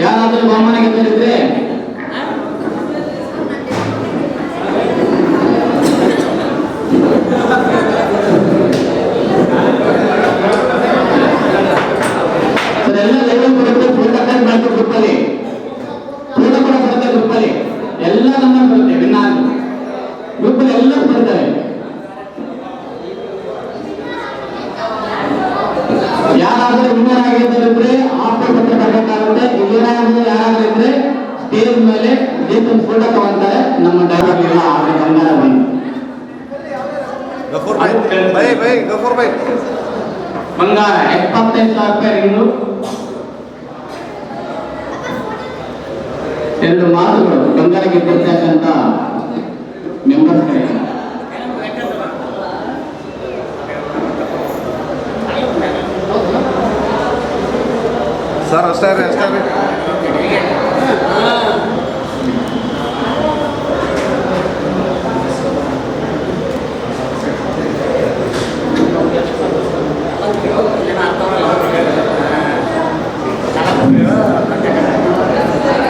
ಯಾರಾದ್ರೂ ಬೊಮ್ಮನೆ ಗೆದ್ದಿದ್ರೆ ಎಲ್ಲ ಲೆವೆಲ್ ಬರುತ್ತೆ. ಫೋಟೋ ಕಟ್ ಮಾಡ್ತಾರೆ ಗ್ರೂಪಲ್ಲಿ, ಫೋಟೋ ಕೂಡ ಬರುತ್ತೆ ಗ್ರೂಪಲ್ಲಿ, ಎಲ್ಲ ನಂಬರ್ ಬರುತ್ತೆ. ವಿನ್ನಾರ್ ಗ್ರೂಪಲ್ಲಿ ಎಲ್ಲ ಬರ್ತಾರೆ. ಯಾರಾದ್ರೂ ವಿನ್ನರ್ ಆಗಿದ್ದರೆ ಆಫರ್ ಪತ್ರ ಬರಬೇಕಾಗುತ್ತೆ. ಇಲ್ಲೇನಾದ್ರೂ ಯಾರಾದ್ರೂ ಇದ್ರೆ ಸ್ಟೇಜ್ ಮೇಲೆ ಜೀತನ್ ಫೋಟೋ ತಗೊಂತಾರೆ. ನಮ್ಮ ಡ್ರೈವರ್ ಎಲ್ಲ ಆದ್ರೆ ಬಂಗಾರ ಬಂಗಾರ 75,000 ರೂಪಾಯಿ ರಿಂಗು. 2 ಮಾತುಗಳು ಬಂಗಾರ ಗೆದ್ದಿರ್ತಕ್ಕಂಥ ಮೆಂಬರ್ಸ್ ಕಡೆ. ಸರ್ ಅಷ್ಟೇ ರೀ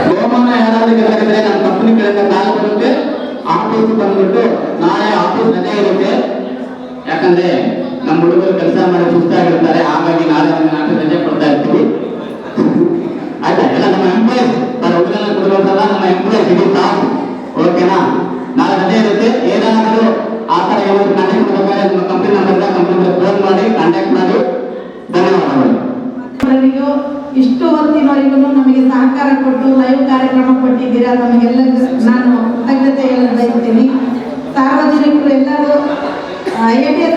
ಬಹುಮಾನ ಯಾರಾದ್ರೂ ಗೆದ್ದರೆ ನಮ್ಮ ಕಂಪನಿ ಕಡೆಯಿಂದ ಕಾಲ್ ಬರುತ್ತೆ. ಆಫೀಸ್ ಬಂದ್ಬಿಟ್ಟು ನಾಳೆ ಆಫೀಸ್ ರಜೆ ಇರುತ್ತೆ. ಯಾಕಂದ್ರೆ ನಮ್ಮ ಹುಡುಗರು ಕೆಲಸ ಮಾಡಿ ಸುಸ್ತಾಗಿರ್ತಾರೆ. ಹಾಗಾಗಿ ನಾಳೆ ಆಫೀಸ್ ರಜೆ ಕೊಡ್ತಾ ಇರ್ತೀವಿ. ಆಯ್ತಾ? ಎಲ್ಲ ನಮ್ಮ ಎಂಪ್ಲಾಯೀಸ್ ಹುಡುಗನ ಕೊಡುವಂತಲ್ಲ, ನಮ್ಮ ಎಂಪ್ಲಾಯೀಸ್ ಇದು ಸ್ಟಾಫ್. ಓಕೆನಾ? ನಾಳೆ ರಜೆ ಇರುತ್ತೆ. ಏನಾದರೂ ಆ ಥರ ಏನಾದ್ರು ಕಾಂಟ್ಯಾಕ್ಟ್ ಮಾಡಬೇಕಾದ್ರೆ ನಮ್ಮ ಕಂಪನಿ ನಂಬರ್ನ ಕಂಪನಿ ಫೋನ್ ಮಾಡಿ ಕಾಂಟ್ಯಾಕ್ಟ್ ಮಾಡಿ. ಧನ್ಯವಾದಗಳು. ಇಷ್ಟು ಹೊತ್ತಿನವರೆಗೂ ನಮಗೆ ಸಹಕಾರ ಕೊಟ್ಟು ಲೈವ್ ಕಾರ್ಯಕ್ರಮ ಕೊಟ್ಟಿದ್ದೀರಾ. ನಮಗೆಲ್ಲರಿಗೂ ನಾನು ಕೃತಜ್ಞತೆ ಹೇಳಲು ಬಯಸ್ತೀನಿ. ಸಾರ್ವಜನಿಕರು ಎಲ್ಲರೂ ABS